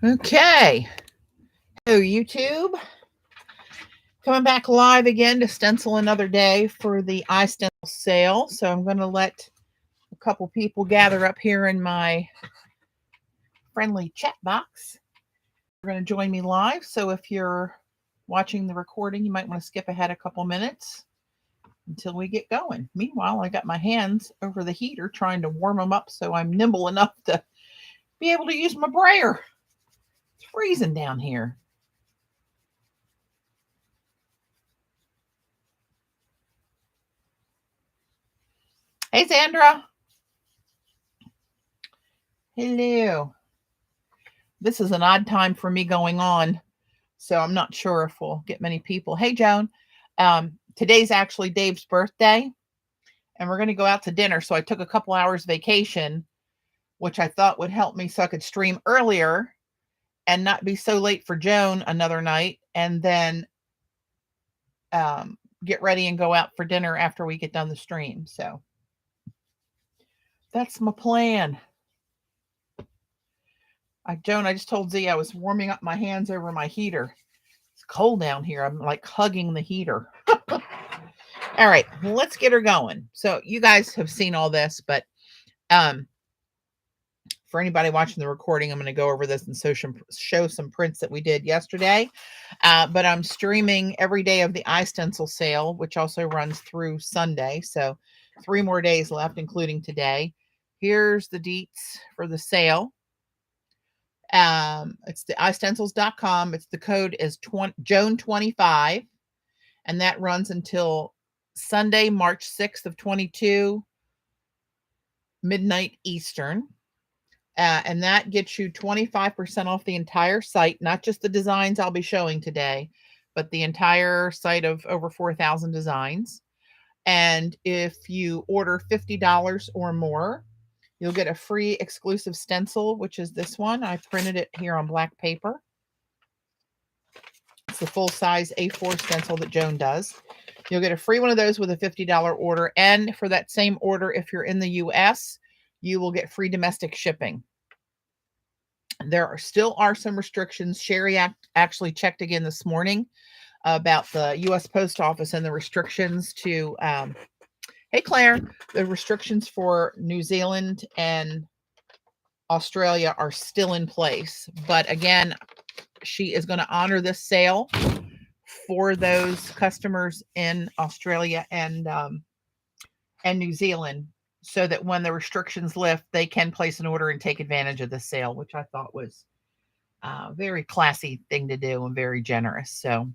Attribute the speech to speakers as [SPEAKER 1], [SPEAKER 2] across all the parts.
[SPEAKER 1] Okay, so YouTube, coming back live again to stencil another day for the iStencils sale. So I'm going to let a couple people gather up here in my friendly chat box. You're going to join me live. So if you're watching the recording, you might want to skip ahead a couple minutes until we get going. Meanwhile, I got my hands over the heater trying to warm them up so I'm nimble enough to be able to use my brayer. It's freezing down here. Hey, Sandra. Hello. This is an odd time for me going on, so I'm not sure if we'll get many people. Hey, Joan. Today's actually Dave's birthday, and we're going to go out to dinner. So I took a couple hours vacation, which I thought would help me so I could stream earlier and not be so late for Joan another night, and then get ready and go out for dinner after we get done the stream. So that's my plan. Joan, I just told Z I was warming up my hands over my heater. It's cold down here. I'm like hugging the heater. All right, let's get her going. So you guys have seen all this, but for anybody watching the recording, I'm going to go over this and show some prints that we did yesterday. But I'm streaming every day of the iStencil sale, which also runs through Sunday. So 3 more days left, including today. Here's the deets for the sale. It's the iStencils.com. It's the code is JOAN25, and that runs until Sunday, March 6th of 22, midnight Eastern. And that gets you 25% off the entire site, not just the designs I'll be showing today, but the entire site of over 4,000 designs. And if you order $50 or more, you'll get a free exclusive stencil, which is this one. I printed it here on black paper. It's the full-size A4 stencil that Joan does. You'll get a free one of those with a $50 order. And for that same order, if you're in the U.S., you will get free domestic shipping. There still are some restrictions. Sherry actually checked again this morning about the U.S. Post Office and the restrictions to hey, Claire, the restrictions for New Zealand and Australia are still in place. But again, she is going to honor this sale for those customers in Australia and New Zealand, so that when the restrictions lift, they can place an order and take advantage of the sale, which I thought was a very classy thing to do and very generous. So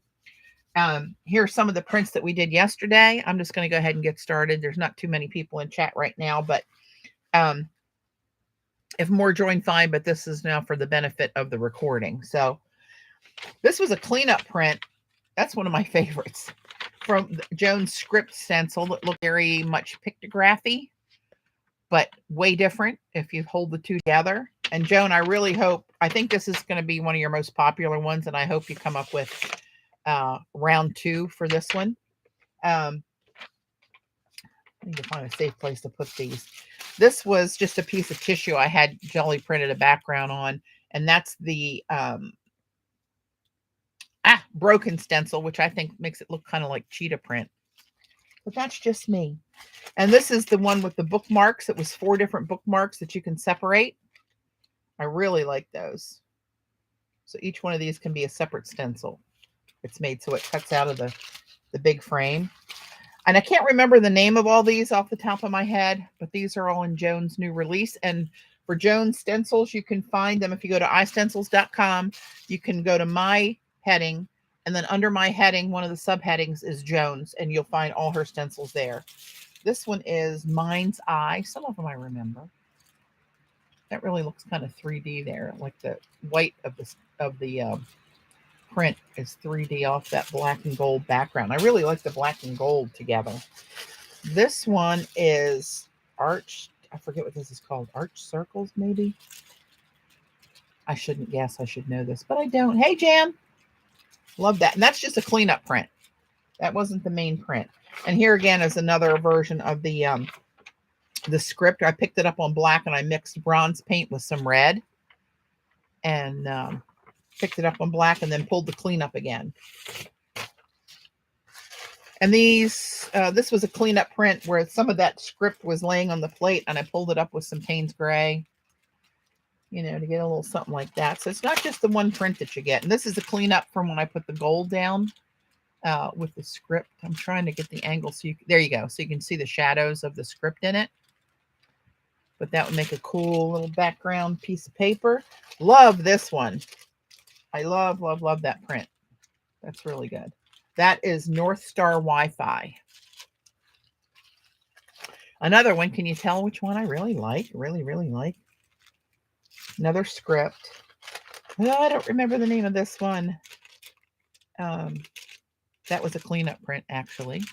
[SPEAKER 1] here are some of the prints that we did yesterday. I'm just going to go ahead and get started. There's not too many people in chat right now, but if more join, fine, but this is now for the benefit of the recording. So this was a cleanup print. That's one of my favorites from Joan's script stencil that looked very much pictography, but way different if you hold the two together. And Joan, I really hope, I think this is going to be one of your most popular ones, and I hope you come up with round 2 for this one. I need to find a safe place to put these. This was just a piece of tissue I had jelly printed a background on, and that's the broken stencil, which I think makes it look kind of like cheetah print. But that's just me. And this is the one with the bookmarks. It was 4 different bookmarks that you can separate. I really like those. So each one of these can be a separate stencil. It's made so it cuts out of the big frame. And I can't remember the name of all these off the top of my head, but these are all in Joan's new release. And for Joan's stencils, you can find them. If you go to iStencils.com, you can go to my heading, and then under my heading, one of the subheadings is Joan's, and you'll find all her stencils there. This one is Mind's Eye. Some of them I remember. That really looks kind of 3D there, like the white of the print is 3D off that black and gold background. I really like the black and gold together. This one is Arch. I forget what this is called. Arch Circles, maybe? I shouldn't guess. I should know this, but I don't. Hey, Jan. Love that. And that's just a cleanup print. That wasn't the main print. And here again is another version of the script. I picked it up on black and I mixed bronze paint with some red. and picked it up on black and then pulled the cleanup again. And these, this was a cleanup print where some of that script was laying on the plate, and I pulled it up with some Payne's Gray, you know, to get a little something like that. So it's not just the one print that you get. And this is a cleanup from when I put the gold down with the script. I'm trying to get the angle so you, there you go. So you can see the shadows of the script in it. But that would make a cool little background piece of paper. Love this one. I love, love, love that print. That's really good. That is North Star Wi-Fi. Another one, can you tell which one I really like? Really, really like. Another script. Oh, I don't remember the name of this one. That was a cleanup print, actually.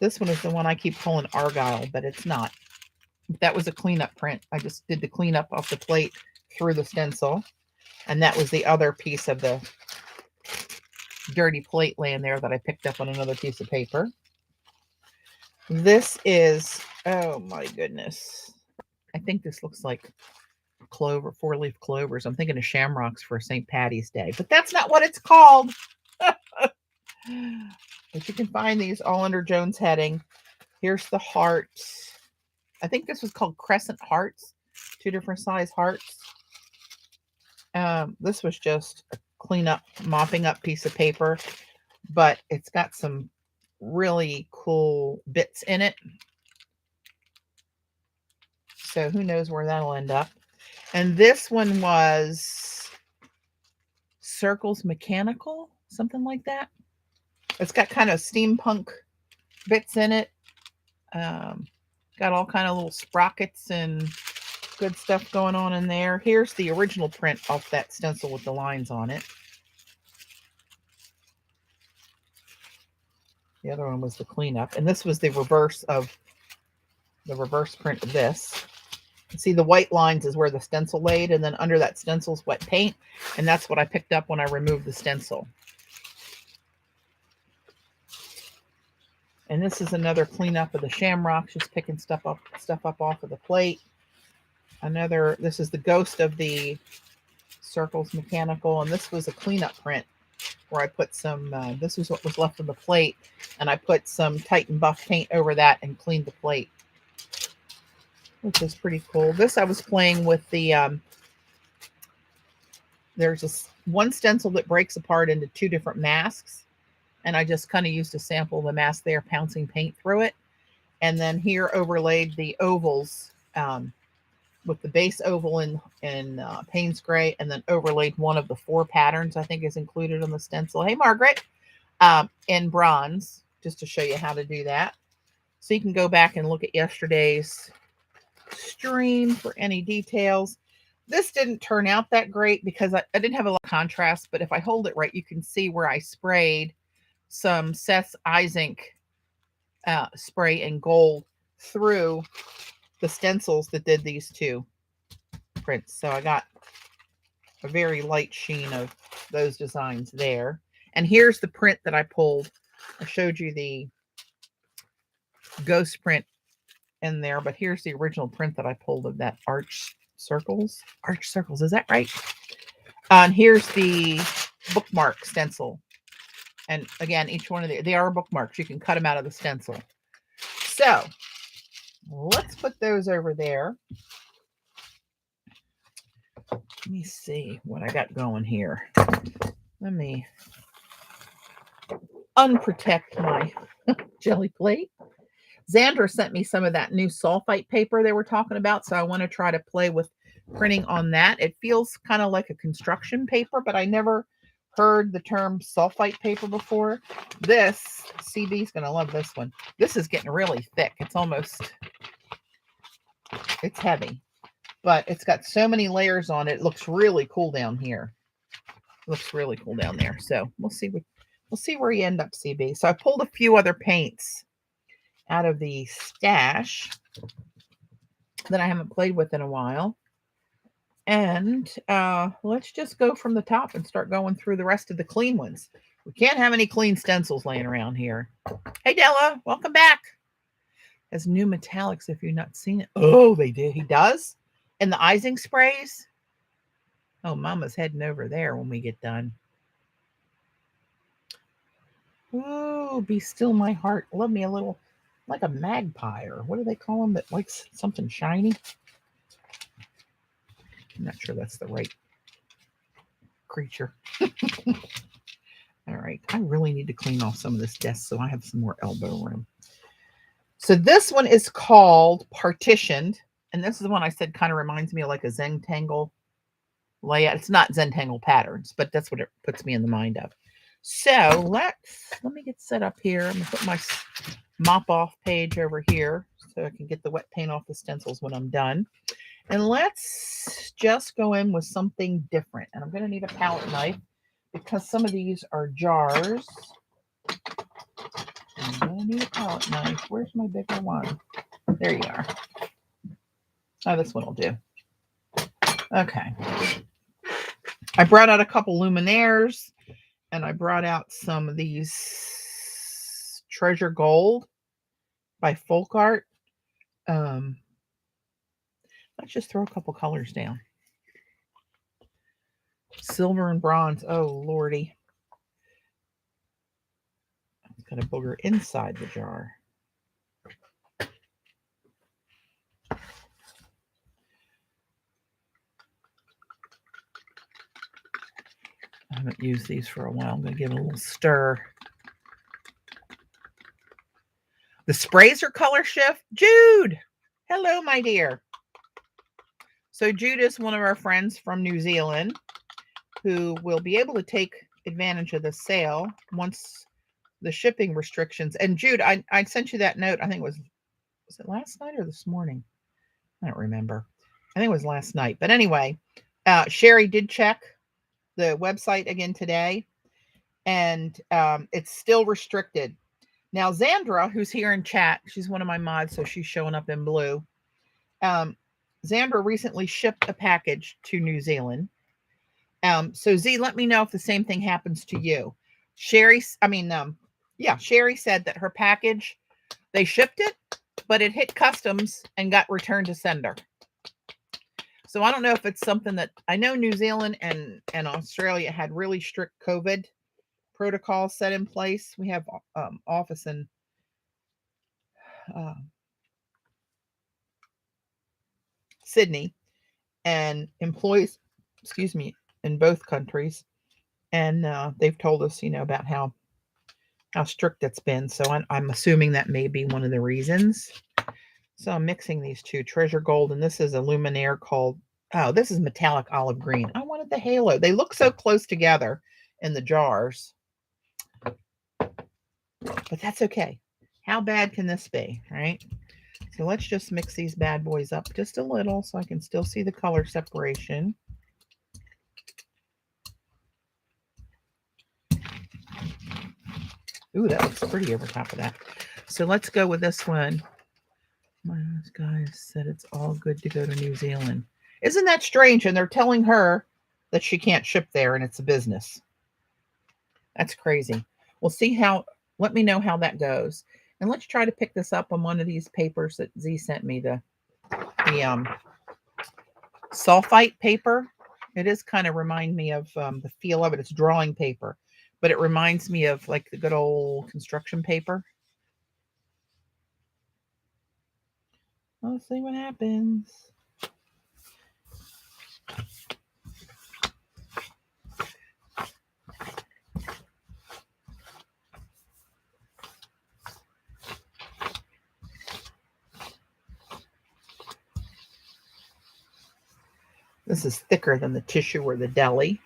[SPEAKER 1] This one is the one I keep calling Argyle, but it's not. That was a cleanup print. I just did the cleanup off the plate through the stencil. And that was the other piece of the dirty plate laying there that I picked up on another piece of paper. This is, oh my goodness. I think this looks like clover, 4-leaf clovers. I'm thinking of shamrocks for St. Patty's Day, but that's not what it's called. But you can find these all under Joan's heading. Here's the hearts. I think this was called crescent hearts, 2 different size hearts. This was just a cleanup, mopping up piece of paper, but it's got some really cool bits in it. So who knows where that'll end up. And this one was Circles Mechanical, something like that. It's got kind of steampunk bits in it. Got all kind of little sprockets and good stuff going on in there. Here's the original print off that stencil with the lines on it. The other one was the cleanup. And this was the reverse print of this. See, the white lines is where the stencil laid, and then under that stencil's wet paint. And that's what I picked up when I removed the stencil. And this is another cleanup of the shamrocks, just picking stuff up off of the plate. Another, this is the ghost of the Circles Mechanical, and this was a cleanup print where I put some, this was what was left of the plate, and I put some Titan Buff paint over that and cleaned the plate, which is pretty cool. This I was playing with the, there's this one stencil that breaks apart into 2 different masks, and I just kind of used a sample of the mask there, pouncing paint through it, and then here overlaid the ovals, with the base oval in Payne's Gray, and then overlaid one of the 4 patterns I think is included on the stencil. Hey, Margaret, in bronze, just to show you how to do that. So you can go back and look at yesterday's stream for any details. This didn't turn out that great because I didn't have a lot of contrast, but if I hold it right, you can see where I sprayed some Seth's Isink spray in gold through the stencils that did these 2 prints. So I got a very light sheen of those designs there. And here's the print that I pulled. I showed you the ghost print in there, but here's the original print that I pulled of that arch circles. Is that right? And here's the bookmark stencil. And again, each one of they are bookmarks. You can cut them out of the stencil. So let's put those over there. Let me see what I got going here. Let me unprotect my jelly plate. Xandra sent me some of that new sulfite paper they were talking about, so I want to try to play with printing on that. It feels kind of like a construction paper, but I never heard the term sulfite paper before. This, CB's going to love this one. This is getting really thick. It's almost, it's heavy, but it's got so many layers on it. It looks really cool down here. It looks really cool down there. So we'll see where you end up, CB. So I pulled a few other paints out of the stash that I haven't played with in a while. And let's just go from the top and start going through the rest of the clean ones. We can't have any clean stencils laying around here. Hey, Della, welcome back. Has new metallics if you've not seen it. Oh, they did. He does? And the icing sprays. Oh, Mama's heading over there when we get done. Oh, be still my heart. Love me a little, like a magpie, or what do they call them that likes something shiny? I'm not sure that's the right creature. All right, I really need to clean off some of this desk so I have some more elbow room. So this one is called Partitioned, and this is the one I said kind of reminds me of like a Zentangle layout. It's not Zentangle patterns, but that's what it puts me in the mind of. So let me get set up here. I'm gonna put my mop off page over here so I can get the wet paint off the stencils when I'm done. And let's just go in with something different. And I'm going to need a palette knife because some of these are jars. I'm going to need a palette knife. Where's my bigger one? There you are. Oh, this one will do. Okay. I brought out a couple luminaires, and I brought out some of these Treasure Gold by Folk Art. Let's just throw a couple colors down. Silver and bronze. Oh, lordy. It's got a booger inside the jar. I haven't used these for a while. I'm going to give it a little stir. The sprays are color shift. Jude! Hello, my dear. So Jude is one of our friends from New Zealand who will be able to take advantage of the sale once the shipping restrictions. And Jude, I sent you that note. I think it was it last night or this morning? I don't remember. I think it was last night. But anyway, Sherry did check the website again today, and it's still restricted. Now, Xandra, who's here in chat, she's one of my mods, so she's showing up in blue. Xandra recently shipped a package to New Zealand. So Z, let me know if the same thing happens to you. Sherry said that her package, they shipped it, but it hit customs and got returned to sender. So I don't know if it's something that, I know New Zealand and Australia had really strict COVID protocols set in place. We have office in Sydney, and employees, in both countries. And they've told us, about how strict it's been. So I'm assuming that may be one of the reasons. So I'm mixing these two, Treasure Gold, and this is a luminaire called, this is Metallic Olive Green. I wanted the halo. They look so close together in the jars. But that's okay. How bad can this be, right? So let's just mix these bad boys up just a little so I can still see the color separation. Ooh, that looks pretty over top of that. So let's go with this one. My guys said it's all good to go to New Zealand. Isn't that strange? And they're telling her that she can't ship there and it's a business. That's crazy. We'll see let me know how that goes. And let's try to pick this up on one of these papers that Z sent me, the sulfite paper. It is kind of remind me of the feel of it. It's drawing paper, but it reminds me of like the good old construction paper. Let's see what happens. This is thicker than the tissue or the deli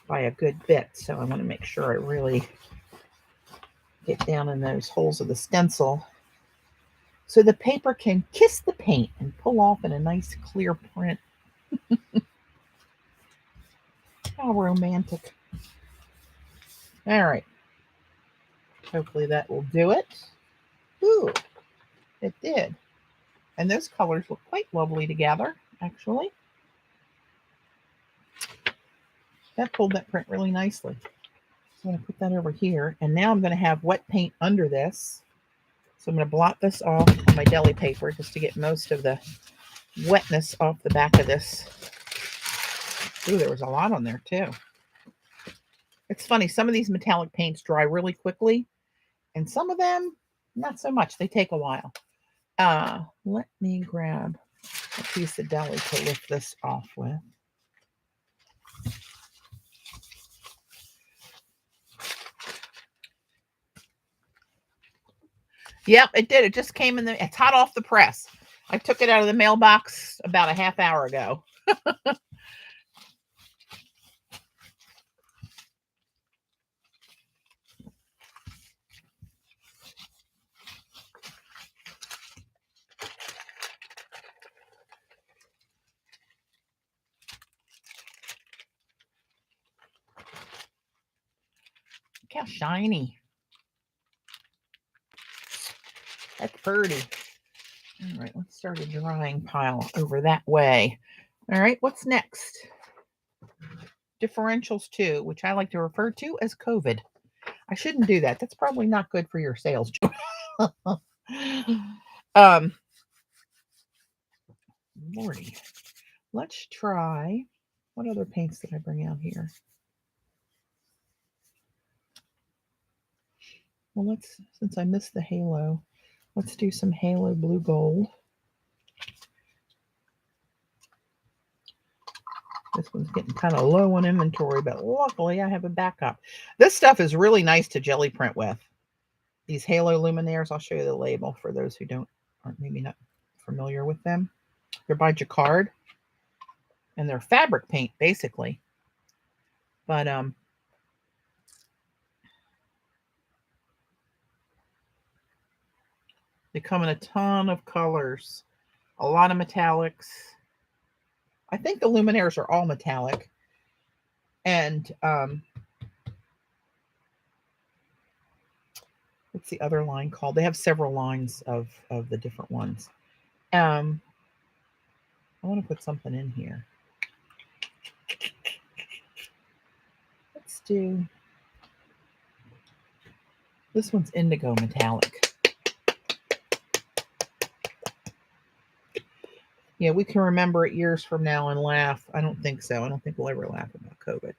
[SPEAKER 1] by a good bit, so I want to make sure I really get down in those holes of the stencil so the paper can kiss the paint and pull off in a nice clear print. How romantic. All right. Hopefully that will do it. Ooh, it did. And those colors look quite lovely together, actually. That pulled that print really nicely. So I'm going to put that over here. And now I'm going to have wet paint under this. So I'm going to blot this off on my deli paper just to get most of the wetness off the back of this. Ooh, there was a lot on there too. It's funny, some of these metallic paints dry really quickly, and some of them, not so much. They take a while. Let me grab a piece of deli to lift this off with. Yep, it did. It just came in the, it's hot off the press. I took it out of the mailbox about a half hour ago. Look how shiny. That's pretty. All right, let's start a drying pile over that way. All right, what's next? Differentials 2, which I like to refer to as COVID. I shouldn't do that. That's probably not good for your sales. Lordy. Let's try, what other paints did I bring out here? Well, let's, since I missed the halo, let's do some halo blue gold. This one's getting kind of low on inventory, but luckily I have a backup. This stuff is really nice to jelly print with. These halo luminaires, I'll show you the label for those who aren't maybe not familiar with them. They're by Jacquard, and they're fabric paint basically. But they come in a ton of colors, a lot of metallics. I think the luminaires are all metallic. And what's the other line called? They have several lines of the different ones. I want to put something in here. Let's do, this one's indigo metallic. Yeah, we can remember it years from now and laugh. I don't think so. I don't think we'll ever laugh about COVID.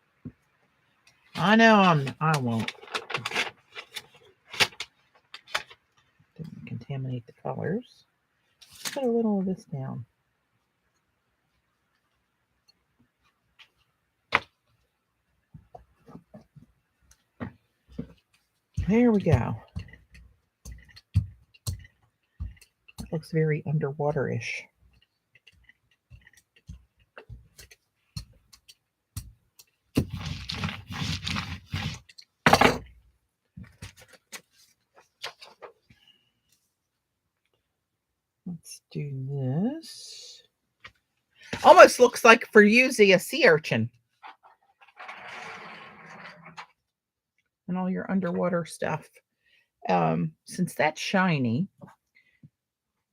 [SPEAKER 1] I know I won't. Didn't contaminate the colors. Put a little of this down. There we go. That looks very underwater-ish. Let's do this. Almost looks like for Yuzi a sea urchin. And all your underwater stuff. Since that's shiny,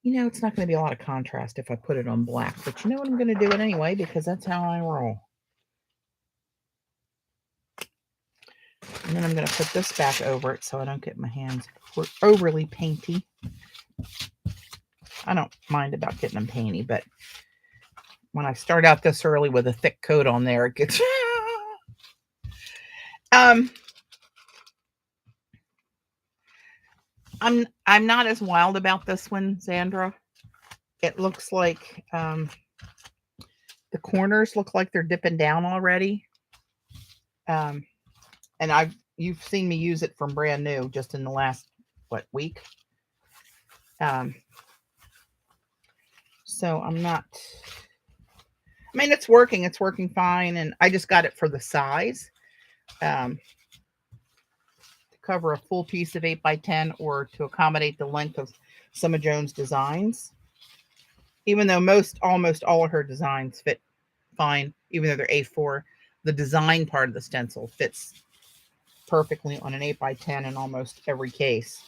[SPEAKER 1] you know, it's not going to be a lot of contrast if I put it on black. But you know what? I'm going to do it anyway because that's how I roll. And then I'm going to put this back over it so I don't get my hands overly painty. I don't mind about getting them painty, but when I start out this early with a thick coat on there, it gets... I'm not as wild about this one, Xandra. It looks like the corners look like they're dipping down already. And you've seen me use it from brand new just in the last, week? So I'm not, I mean, it's working fine. And I just got it for the size. To cover a full piece of 8x10 or to accommodate the length of some of Joan's designs. Even though almost all of her designs fit fine, even though they're A4, the design part of the stencil fits perfectly on an 8x10 in almost every case.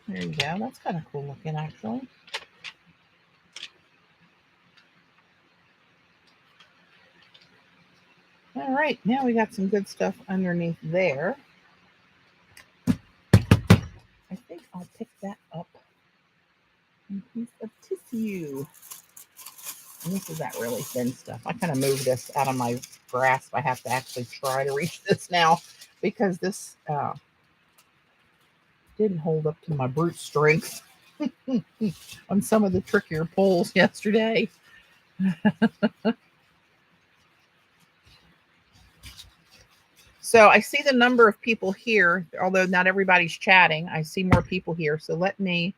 [SPEAKER 1] There you go. That's kind of cool looking, actually. All right, now we got some good stuff underneath there. I think I'll pick that up. A piece of tissue. And this is that really thin stuff. I kind of moved this out of my grasp. I have to actually try to reach this now because this didn't hold up to my brute strength on some of the trickier pulls yesterday. So I see the number of people here, although not everybody's chatting. I see more people here. So let me,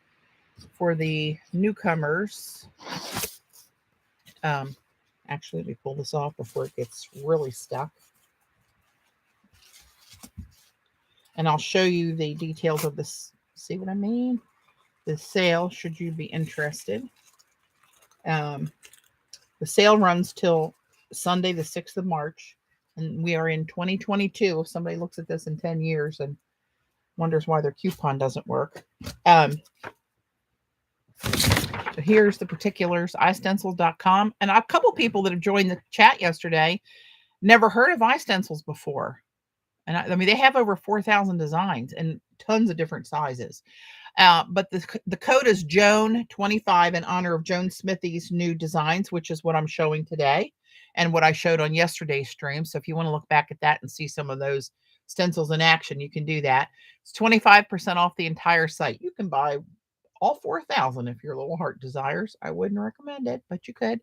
[SPEAKER 1] for the newcomers, actually, let me pull this off before it gets really stuck. And I'll show you the details of this. See what I mean? The sale, should you be interested. The sale runs till Sunday, the 6th of March. And we are in 2022. If somebody looks at this in 10 years and wonders why their coupon doesn't work. So here's the particulars, iStencils.com. And a couple people that have joined the chat yesterday never heard of iStencils before. And I mean, they have over 4,000 designs and tons of different sizes. But the code is JOAN25 in honor of Joan Smithy's new designs, which is what I'm showing today and what I showed on yesterday's stream. So if you want to look back at that and see some of those stencils in action, you can do that. It's 25% off the entire site. You can buy all 4,000 if your little heart desires. I wouldn't recommend it, but you could.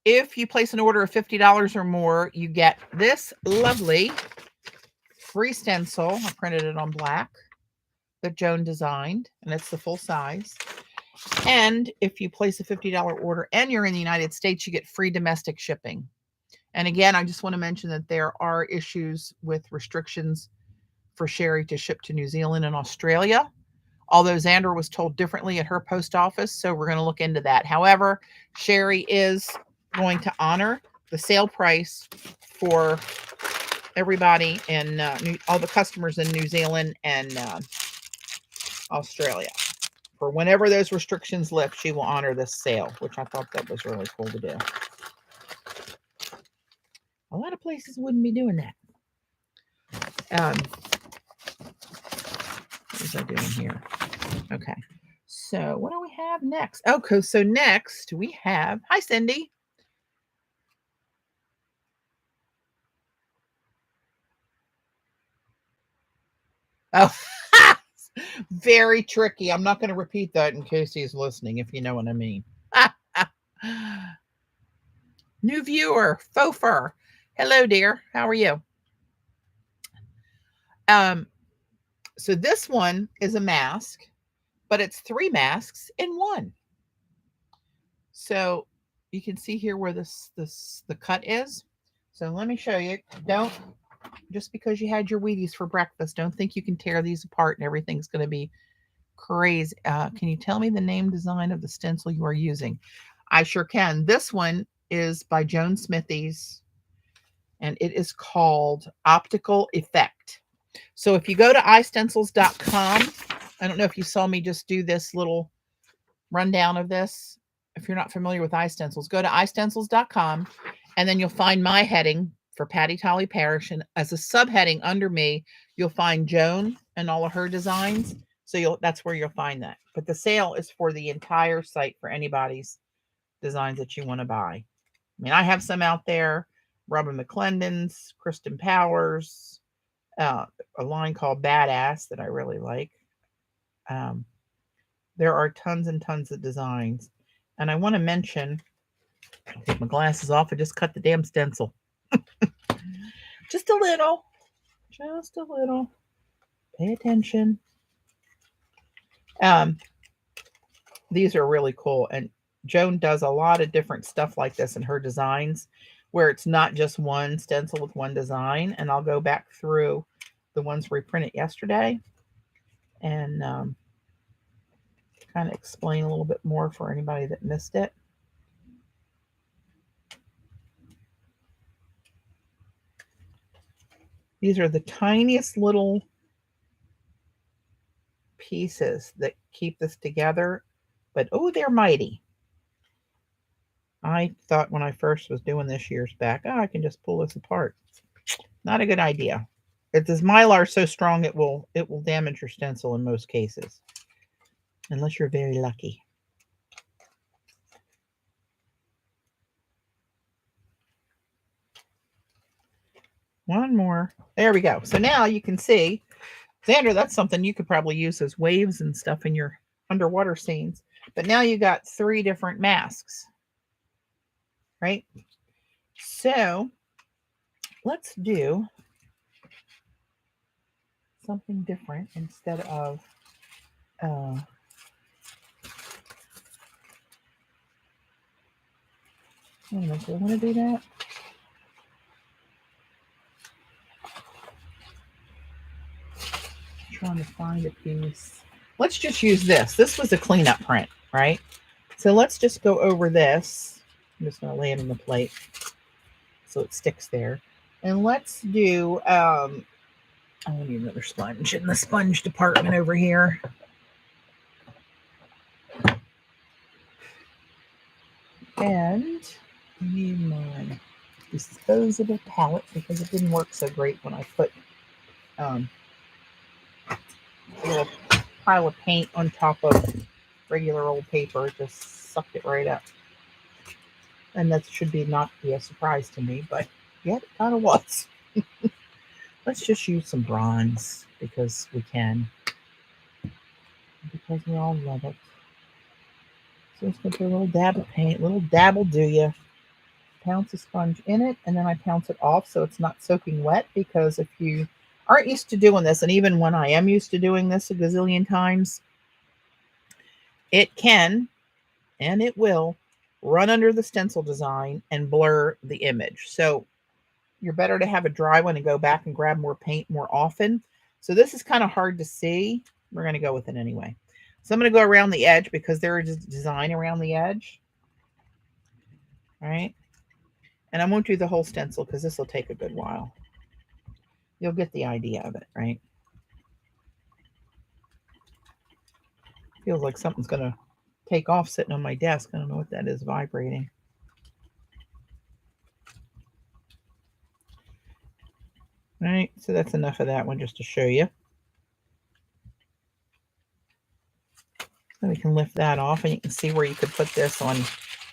[SPEAKER 1] If you place an order of $50 or more, you get this lovely free stencil. I printed it on black that Joan designed, and it's the full size. And if you place a $50 order and you're in the United States, you get free domestic shipping. And again, I just want to mention that there are issues with restrictions for Sherry to ship to New Zealand and Australia, although Xander was told differently at her post office. So we're going to look into that. However, Sherry is going to honor the sale price for everybody and all the customers in New Zealand and Australia. For whenever those restrictions lift, she will honor this sale, which I thought that was really cool to do. A lot of places wouldn't be doing that. What was I doing here? Okay. So what do we have next? Okay, so next we have, hi, Cindy. Oh, very tricky. I'm not going to repeat that in case he's listening, if you know what I mean. New viewer, Fofer. Hello, dear. How are you? So this one is a mask, but it's 3 masks in one. So you can see here where the cut is. So let me show you. Don't, just because you had your Wheaties for breakfast, don't think you can tear these apart and everything's going to be crazy. Can you tell me the name design of the stencil you are using? I sure can. This one is by Joan Smithy's, and it is called Optical Effect. So if you go to iStencils.com, I don't know if you saw me just do this little rundown of this. If you're not familiar with iStencils, go to iStencils.com, and then you'll find my heading for Patti Tolley Parrish, and as a subheading under me, you'll find Joan and all of her designs. So that's where you'll find that. But the sale is for the entire site for anybody's designs that you want to buy. I mean, I have some out there, Robin McClendon's, Kristen Powers, a line called Badass that I really like. There are tons and tons of designs. And I want to mention, I'll take my glasses off. I just cut the damn stencil. Just a little. Just a little. Pay attention. These are really cool. And Joan does a lot of different stuff like this in her designs, where it's not just one stencil with one design. And I'll go back through the ones we printed yesterday and kind of explain a little bit more for anybody that missed it. These are the tiniest little pieces that keep this together, but oh, they're mighty. I thought when I first was doing this years back, oh, I can just pull this apart. Not a good idea. If this Mylar so strong it will damage your stencil in most cases. Unless you're very lucky. One more. There we go. So now you can see, Xander, that's something you could probably use as waves and stuff in your underwater scenes. But now you got 3 different masks, right? So let's do something different instead of I don't know if I want to do that. I'm trying to find a piece. Let's just use this. This was a cleanup print, right? So let's just go over this. I'm just going to lay it on the plate so it sticks there. And let's do, I need another sponge in the sponge department over here. And I need my disposable palette because it didn't work so great when I put a little pile of paint on top of regular old paper. It just sucked it right up. And that should not be a surprise to me, but yet it kind of was. Let's just use some bronze because we can. Because we all love it. So let's put a little dab of paint, little dab will do you. Pounce a sponge in it, and then I pounce it off so it's not soaking wet, because if you aren't used to doing this, and even when I am used to doing this a gazillion times, it can, and it will, run under the stencil design and blur the image. So you're better to have a dry one and go back and grab more paint more often. So this is kind of hard to see. We're going to go with it anyway. So I'm going to go around the edge because there is design around the edge. All right. And I won't do the whole stencil because this will take a good while. You'll get the idea of it, right? Feels like something's going to take off sitting on my desk. I don't know what that is vibrating. All right, so that's enough of that one just to show you. So we can lift that off, and you can see where you could put this on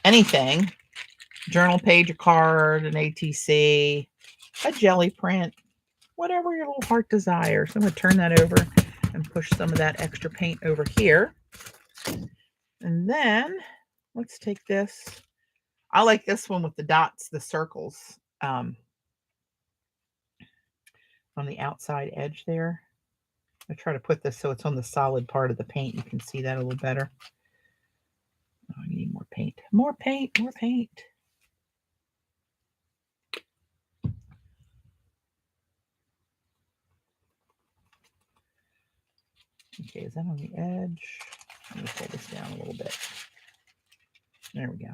[SPEAKER 1] anything. Journal page, a card, an ATC, a jelly print, whatever your little heart desires. So I'm going to turn that over and push some of that extra paint over here. And then let's take this. I like this one with the dots, the circles on the outside edge there. I try to put this so it's on the solid part of the paint. You can see that a little better. Oh, I need more paint. More paint, more paint. Okay, is that on the edge? Let me pull this down a little bit. There we go.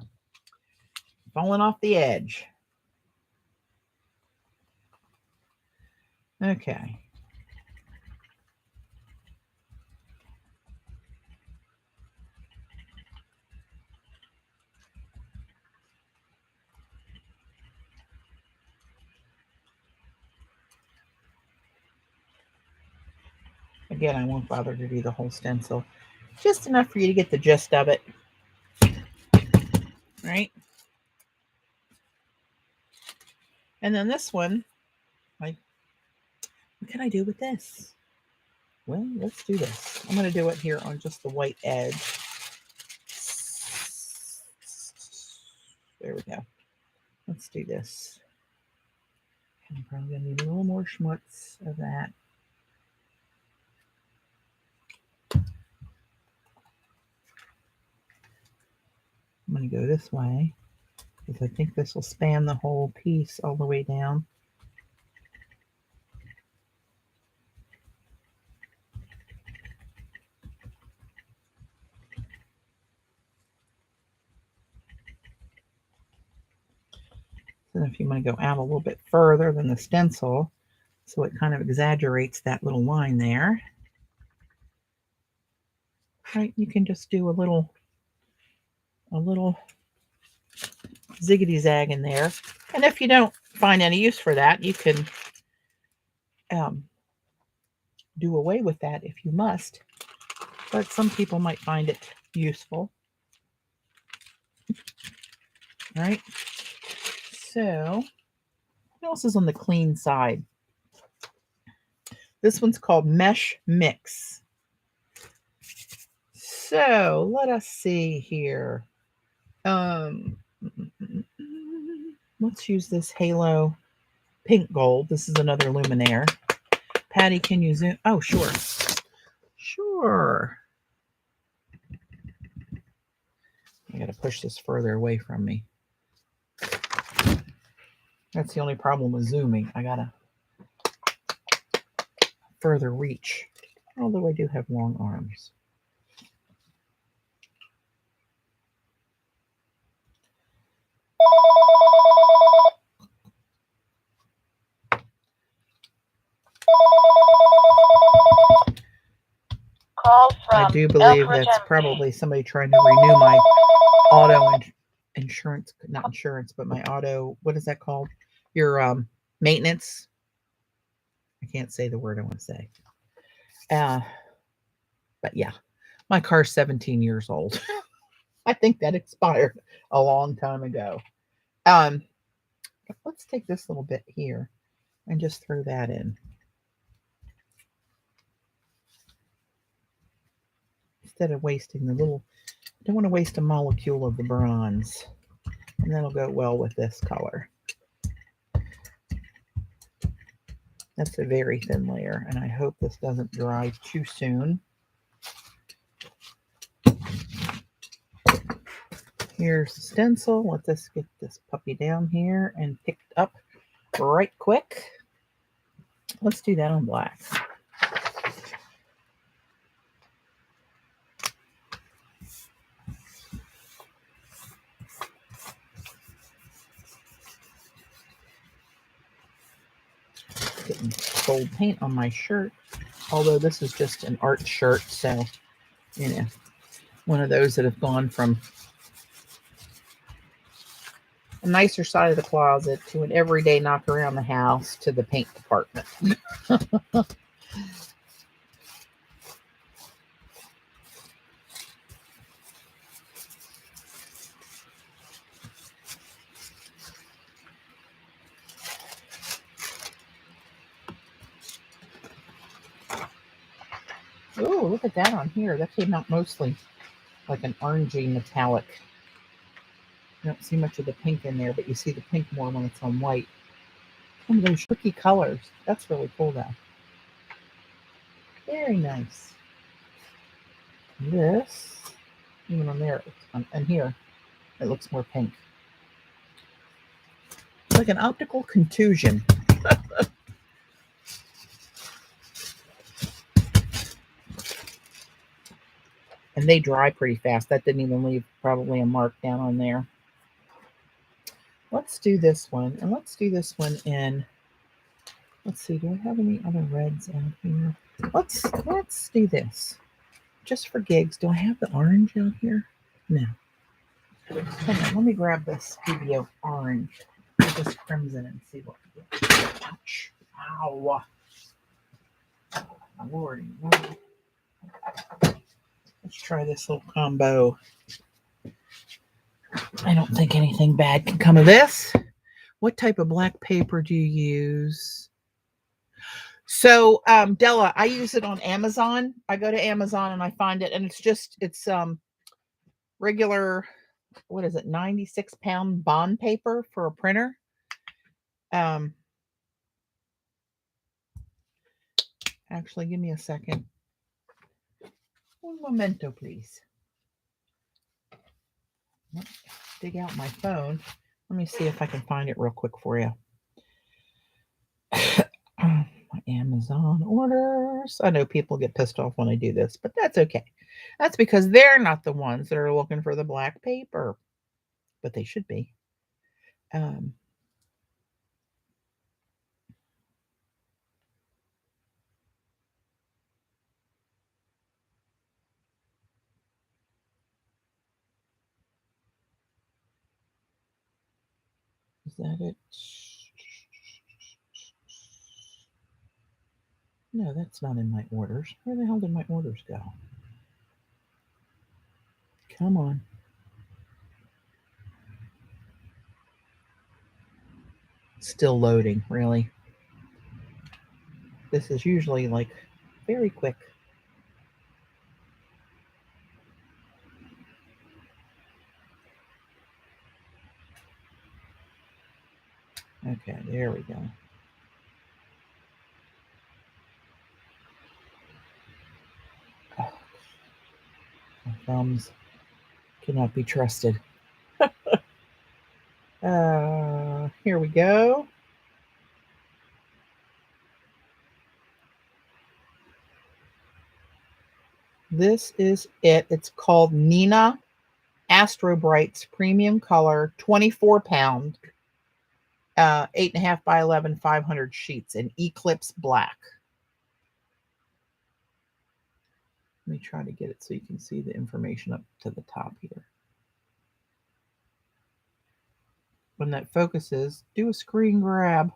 [SPEAKER 1] Falling off the edge. Okay. Again, I won't bother to do the whole stencil. Just enough for you to get the gist of it. Right? And then this one, what can I do with this? Well, let's do this. I'm going to do it here on just the white edge. There we go. Let's do this. I'm probably going to need a little more schmutz of that. I'm going to go this way because I think this will span the whole piece all the way down. And if you want to go out a little bit further than the stencil, so it kind of exaggerates that little line there. Right, you can just do a little ziggity-zag in there. And if you don't find any use for that, you can do away with that if you must. But some people might find it useful. All right. So, what else is on the clean side? This one's called Mesh Mix. So, let us see here. Let's use this Halo Pink Gold. This is another Luminaire. Patty, can you zoom? Oh, sure. Sure. I got to push this further away from me. That's the only problem with zooming. I got to further reach. Although I do have long arms. I do believe that's probably somebody trying to renew my auto insurance, not insurance, but my auto, what is that called? Your maintenance. I can't say the word I want to say. But yeah, my car's 17 years old. I think that expired a long time ago. Let's take this little bit here and just throw that in. Instead of wasting the little, don't want to waste a molecule of the bronze. And that'll go well with this color. That's a very thin layer, and I hope this doesn't dry too soon. Here's the stencil. Let's get this puppy down here and picked up right quick. Let's do that on black. Getting gold paint on my shirt, although this is just an art shirt, so you know, one of those that have gone from a nicer side of the closet to an everyday knock around the house to the paint department. Oh, look at that on here. That came out mostly like an orangey metallic. You don't see much of the pink in there, but you see the pink more when it's on white. Some of those tricky colors. That's really cool, though. Very nice. This, even on there, and here, it looks more pink. It's like an optical contusion. And they dry pretty fast. That didn't even leave probably a mark down on there. Let's do this one. And let's do this one in, let's see, do I have any other reds out here? Let's do this. Just for gigs. Do I have the orange out here? No. Hold on, let me grab the Studio Orange. Put this crimson and see what we get. Ouch. Ow. Lordy. Let's try this little combo. I don't think anything bad can come of this. What type of black paper do you use? So, Della, I use it on Amazon. I go to Amazon and I find it, and it's regular, what is it, 96-pound bond paper for a printer. Actually, give me a second. Un momento, please. Dig out my phone. Let me see if I can find it real quick for you. My Amazon orders. I know people get pissed off when I do this, but that's okay. That's because they're not the ones that are looking for the black paper, but they should be. that it? No, that's not in my orders. Where the hell did my orders go? Come on. Still loading, really. This is usually like very quick. Okay, there we go. Oh, my thumbs cannot be trusted. Here we go. This is it. It's called Nina Astro Brights Premium Color, 24 pound, 8.5 by 11, 500 sheets in Eclipse Black. Let me try to get it so you can see the information up to the top here. When that focuses, do a screen grab.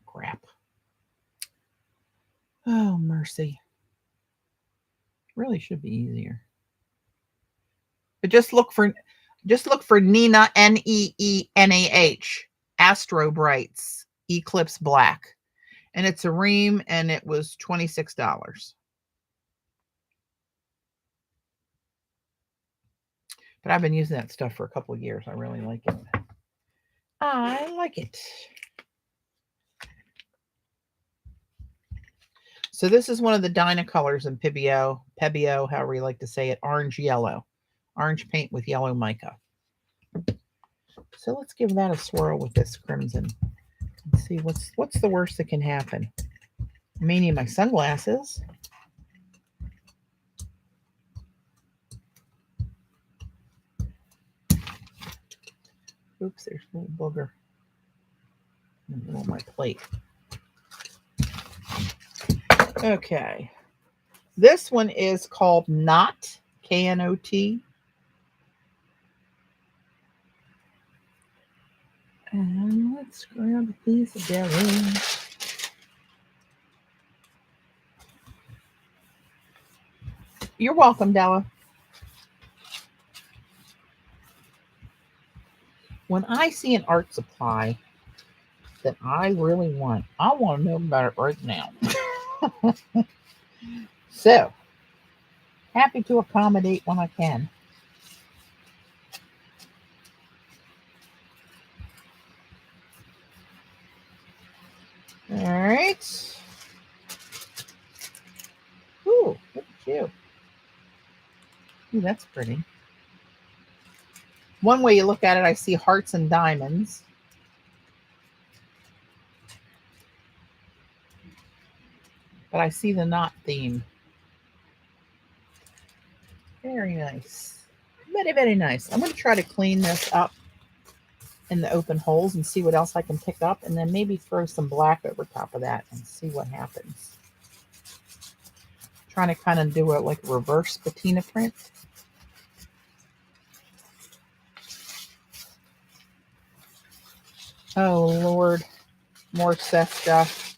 [SPEAKER 1] Crap. Oh, mercy. Really should be easier. But just look for Nina, Neeanah, Astro Brights Eclipse Black. And it's a ream, and it was $26. But I've been using that stuff for a couple of years. I really like it. I like it. So this is one of the Dyna colors in Pebeo, however you like to say it, orange yellow. Orange paint with yellow mica. So let's give that a swirl with this crimson. Let's see what's the worst that can happen. I may need my sunglasses. Oops, there's a little booger on my plate. Okay. This one is called Knot, Knot. And let's grab a piece of jelly. You're welcome, Della. When I see an art supply that I really want, I want to know about it right now. So, happy to accommodate when I can. All right. Ooh, look at you. Ooh, that's pretty. One way you look at it, I see hearts and diamonds. But I see the knot theme. Very nice. Very, very nice. I'm going to try to clean this up in the open holes and see what else I can pick up, and then maybe throw some black over top of that and see what happens. Trying to kind of do a like reverse patina print. Oh Lord, more Seth stuff.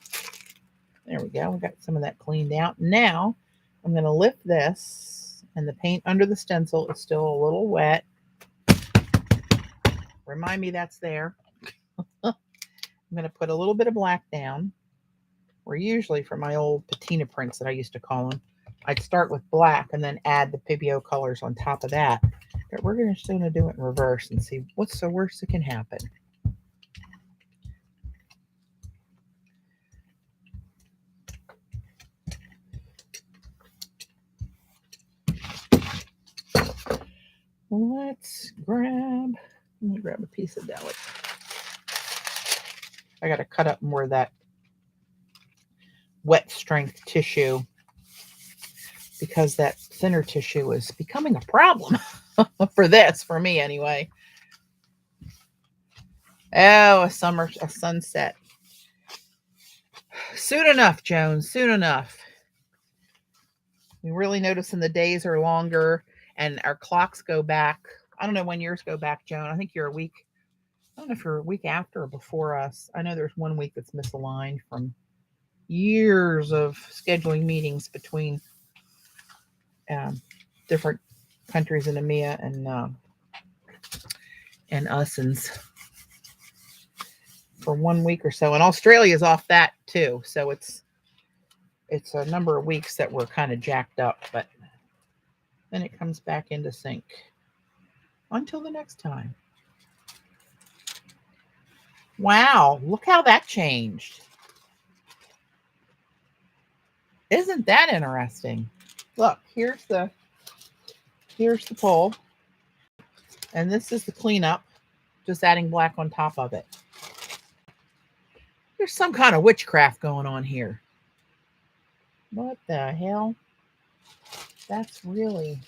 [SPEAKER 1] There we go. We got some of that cleaned out. Now I'm going to lift this, and the paint under the stencil is still a little wet. Remind me that's there. I'm going to put a little bit of black down. Where usually for my old patina prints that I used to call them, I'd start with black and then add the Pebeo colors on top of that. But we're just going to do it in reverse and see what's the worst that can happen. Let me grab a piece of deli. I got to cut up more of that wet strength tissue because that thinner tissue is becoming a problem for me anyway. Oh, a sunset. Soon enough, Jones, soon enough. We really noticing the days are longer and our clocks go back I don't know when yours go back, Joan. I think you're a week. I don't know if you're a week after or before us. I know there's 1 week that's misaligned from years of scheduling meetings between different countries in EMEA and us, and for 1 week or so. And Australia's off that too. So it's a number of weeks that were kind of jacked up, but then it comes back into sync. Until the next time. Wow, look how that changed. Isn't that interesting? Look, here's the pull. And this is the cleanup, just adding black on top of it. There's some kind of witchcraft going on here. What the hell? That's really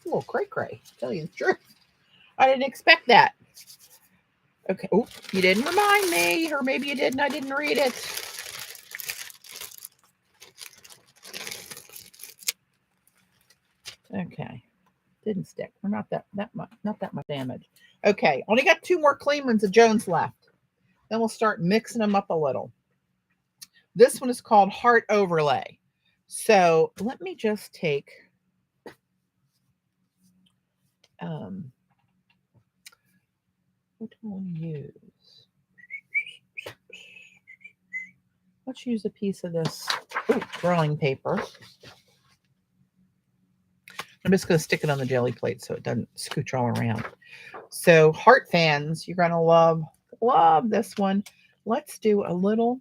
[SPEAKER 1] a little cray-cray, to tell you the truth. I didn't expect that. Okay. Oh, you didn't remind me, or maybe you did and I didn't read it. Okay. Didn't stick. We're not that much damage. Okay. Only got 2 more clean ones of Joan's left. Then we'll start mixing them up a little. This one is called Heart Overlay. So let me just take what do I want to use? Let's use a piece of this drawing paper. I'm just going to stick it on the jelly plate so it doesn't scooch all around. So heart fans, you're going to love this one. Let's do a little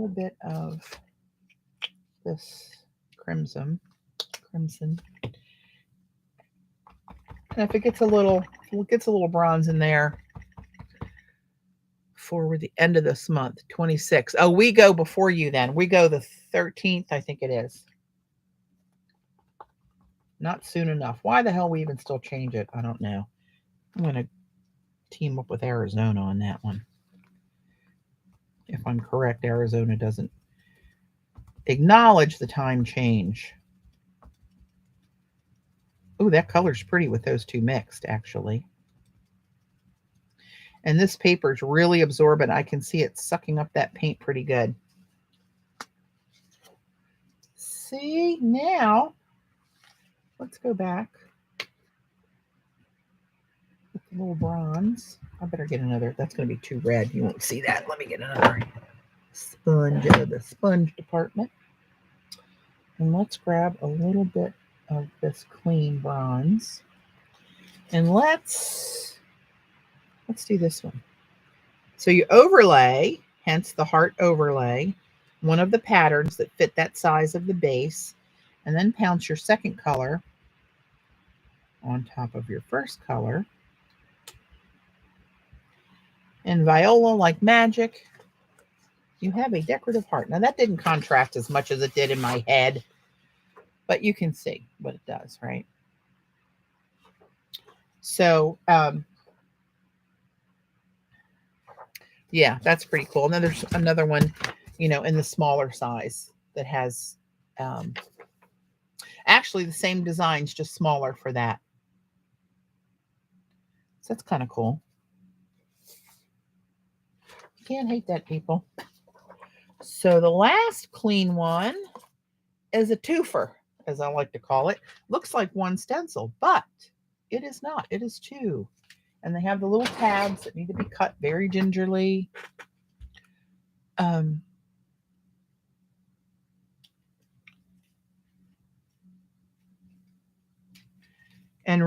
[SPEAKER 1] bit of this crimson. And if it gets a little bronze in there for the end of this month, 26. Oh, we go before you then. We go the 13th, I think it is. Not soon enough. Why the hell we even still change it? I don't know. I'm going to team up with Arizona on that one. If I'm correct, Arizona doesn't acknowledge the time change. Oh, that color's pretty with those 2 mixed, actually. And this paper is really absorbent. I can see it sucking up that paint pretty good. See, now, let's go back with the little bronze. I better get another. That's going to be too red. You won't see that. Let me get another sponge out of the sponge department. And let's grab a little bit of this clean bronze. And let's do this one. So you overlay, hence the heart overlay, one of the patterns that fit that size of the base, and then pounce your second color on top of your first color. And Viola, like magic, you have a decorative heart. Now that didn't contrast as much as it did in my head, but you can see what it does, right? So, yeah, that's pretty cool. And then there's another one, in the smaller size that has actually the same designs, just smaller for that. So that's kind of cool. You can't hate that, people. So the last clean one is a twofer, as I like to call it. Looks like 1 stencil, but it is not. It is 2. And they have the little tabs that need to be cut very gingerly. And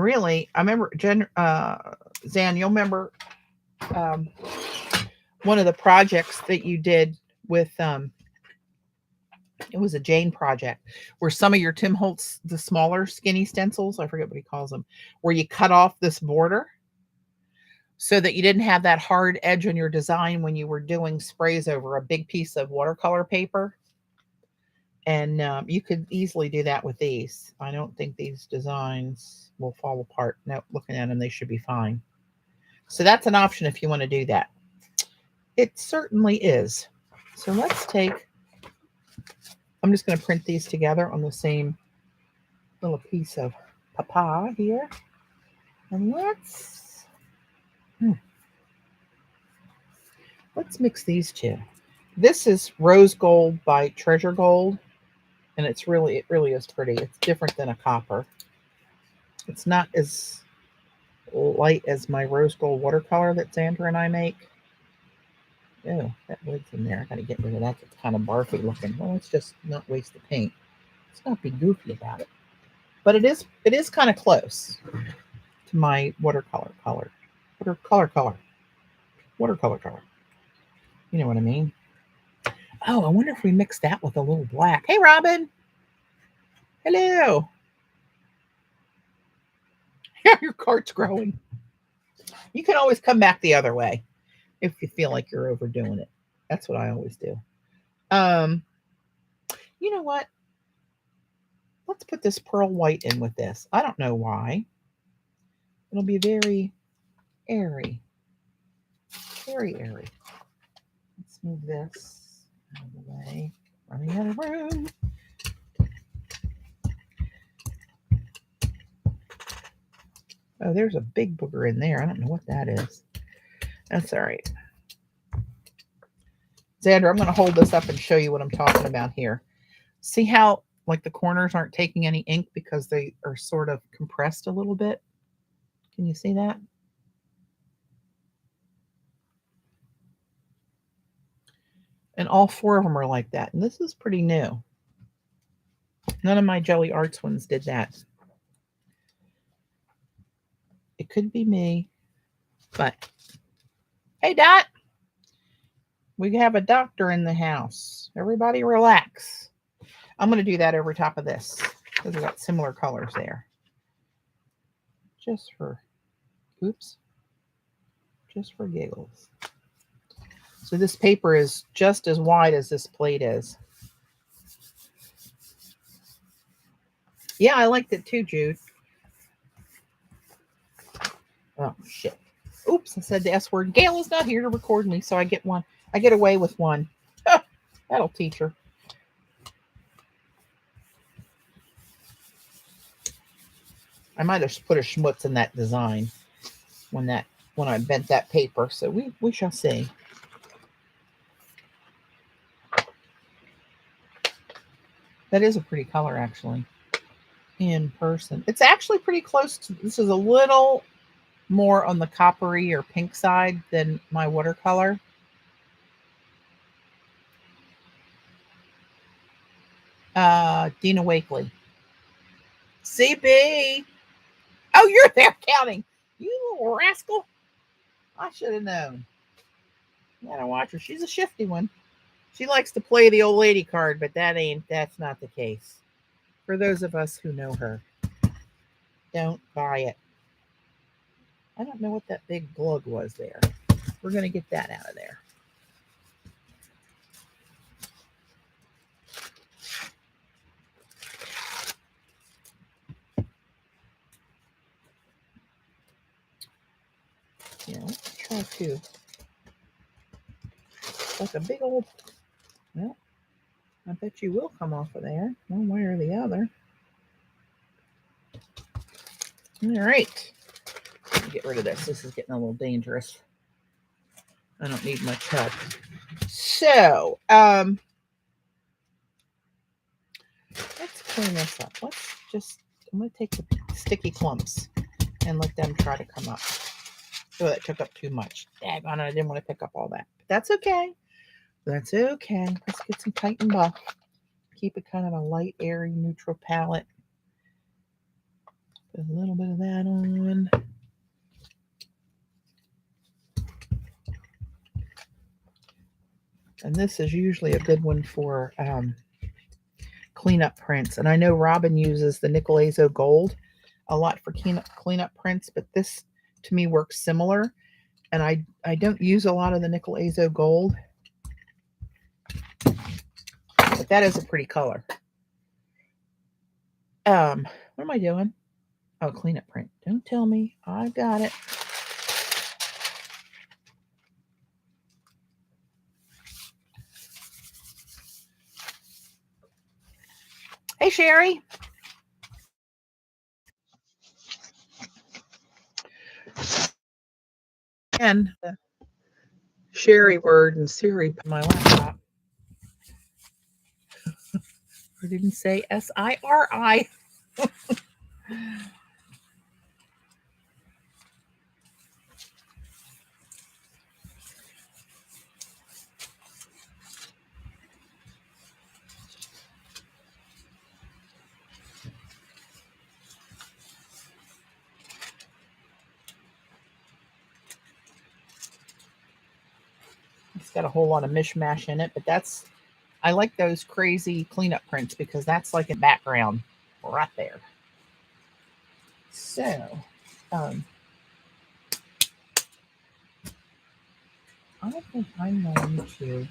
[SPEAKER 1] really, I remember, Zan, you'll remember one of the projects that you did with, it was a Jane project, where some of your Tim Holtz, the smaller skinny stencils, I forget what he calls them, where you cut off this border so that you didn't have that hard edge on your design when you were doing sprays over a big piece of watercolor paper. And you could easily do that with these. I don't think these designs will fall apart. No, looking at them, they should be fine. So that's an option if you want to do that. It certainly is. So let's take I'm just going to print these together on the same little piece of papa here. And let's mix these two. This is Rose Gold by Treasure Gold, and it really is pretty. It's different than a copper. It's not as light as my Rose Gold watercolor that Sandra and I make. Oh, that lid's in there. I gotta get rid of that. It's kind of barfy looking. Well, let's just not waste the paint. Let's not be goofy about it. But it is kind of close to my watercolor color. Watercolor color. You know what I mean? Oh, I wonder if we mix that with a little black. Hey, Robin. Hello. Yeah, your cart's growing. You can always come back the other way if you feel like you're overdoing it. That's what I always do. You know what? Let's put this pearl white in with this. I don't know why. It'll be very airy. Very airy. Let's move this out of the way. Running out of room. Oh, there's a big booger in there. I don't know what that is. That's all right. Xander, I'm going to hold this up and show you what I'm talking about here. See how like the corners aren't taking any ink because they are sort of compressed a little bit? Can you see that? And all four of them are like that. And this is pretty new. None of my Jelly Arts ones did that. It could be me, but hey, Dot, we have a doctor in the house. Everybody relax. I'm going to do that over top of this because we got similar colors there. Just for giggles. So this paper is just as wide as this plate is. Yeah, I liked it too, Jude. Oh, shit. Oops, I said the S word. Gail is not here to record me, so I get one. I get away with one. That'll teach her. I might have put a schmutz in that design when I bent that paper, so we shall see. That is a pretty color, actually, in person. It's actually pretty close to, this is a little more on the coppery or pink side than my watercolor. Dina Wakely. CB. Oh, you're there counting. You little rascal. I should have known. You gotta watch her. She's a shifty one. She likes to play the old lady card, but that's not the case. For those of us who know her, don't buy it. I don't know what that big glug was there. We're going to get that out of there. Yeah, let's try to. Like a big old, well, I bet you will come off of there, one way or the other. All right. Get rid of this. This is getting a little dangerous. I don't need much help. So, let's clean this up. I'm going to take the sticky clumps and let them try to come up. Oh, that took up too much. Daggone it, I didn't want to pick up all that. But that's okay. That's okay. Let's get some Titan Buff. Keep it kind of a light, airy, neutral palette. Put a little bit of that on. And this is usually a good one for cleanup prints. And I know Robin uses the Nickel Azo Gold a lot for cleanup prints, but this to me works similar. And I don't use a lot of the Nickel Azo Gold. But that is a pretty color. What am I doing? Oh, cleanup print. Don't tell me. I got it. Hey, Sherry. And the Sherry word and Siri on my laptop. I didn't say S-I-R-I. It's got a whole lot of mishmash in it, but that's, I like those crazy cleanup prints because that's like a background right there. So, I think I'm going to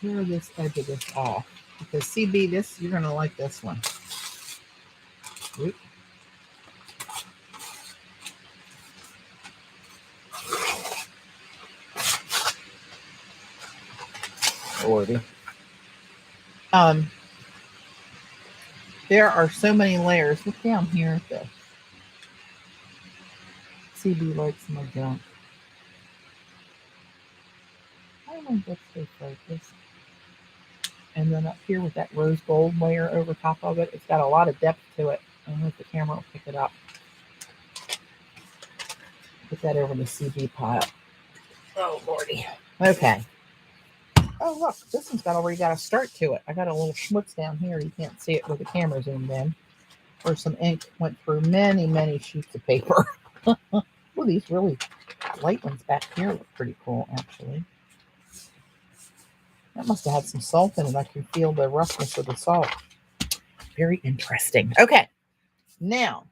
[SPEAKER 1] tear this edge of this off because CB, this, you're going to like this one. Oop. Lordy. There are so many layers. Look down here at this. CB likes my junk. I don't know if they focus. And then up here with that rose gold layer over top of it, it's got a lot of depth to it. I don't know if the camera will pick it up. Put that over in the CB pile. Oh, Lordy. Okay. Oh, look, this one's already got a start to it. I got a little schmutz down here. You can't see it with the camera zoomed in. Where some ink went through many, many sheets of paper. Oh, these really light ones back here look pretty cool, actually. That must have had some salt in it. I can feel the roughness of the salt. Very interesting. Okay. Now,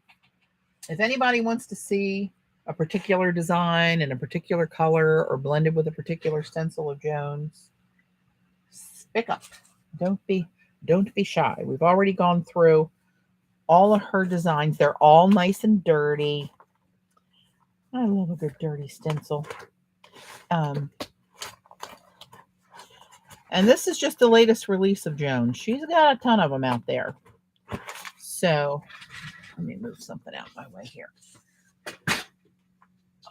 [SPEAKER 1] if anybody wants to see a particular design in a particular color or blended with a particular stencil of Joan's, speak up. Don't be shy. We've already gone through all of her designs. They're all nice and dirty. I love a good dirty stencil. And this is just the latest release of Joan. She's got a ton of them out there. So let me move something out my way here.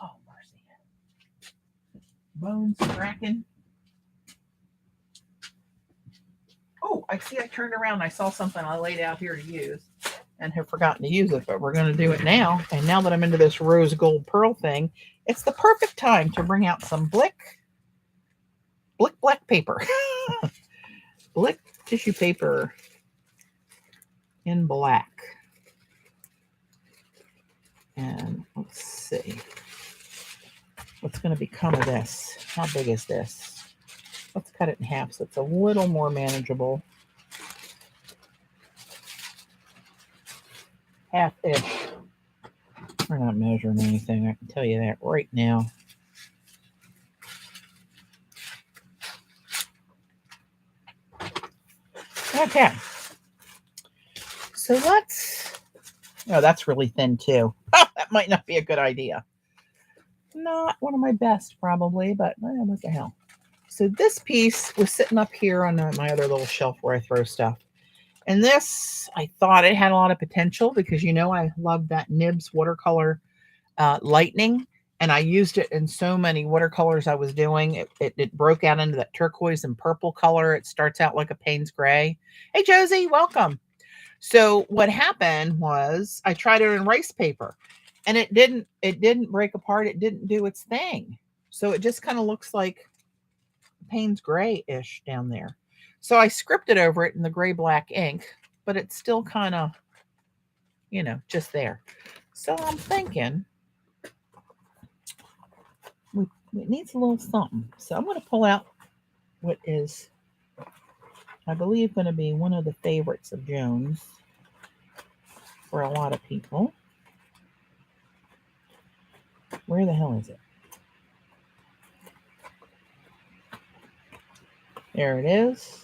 [SPEAKER 1] Oh, mercy. Bones cracking. Oh, I see I turned around. I saw something I laid out here to use and have forgotten to use it, but we're going to do it now. And now that I'm into this rose gold pearl thing, it's the perfect time to bring out some Blick black paper. Blick tissue paper in black. And let's see what's going to become of this. How big is this? Let's cut it in half so it's a little more manageable. Half-ish. We're not measuring anything, I can tell you that right now. Okay. So let's... Oh, that's really thin too. That might not be a good idea. Not one of my best, probably, but what the hell. So this piece was sitting up here on my other little shelf where I throw stuff. And this, I thought it had a lot of potential because, you know, I love that Nibs watercolor lightning. And I used it in so many watercolors I was doing. It broke out into that turquoise and purple color. It starts out like a Payne's gray. Hey, Josie, welcome. So what happened was I tried it in rice paper and it didn't break apart. It didn't do its thing. So it just kind of looks like Payne's gray-ish down there. So I scripted over it in the gray-black ink, but it's still kind of, you know, just there. So I'm thinking it needs a little something. So I'm going to pull out what is, I believe, going to be one of the favorites of Joan's for a lot of people. Where the hell is it? There it is.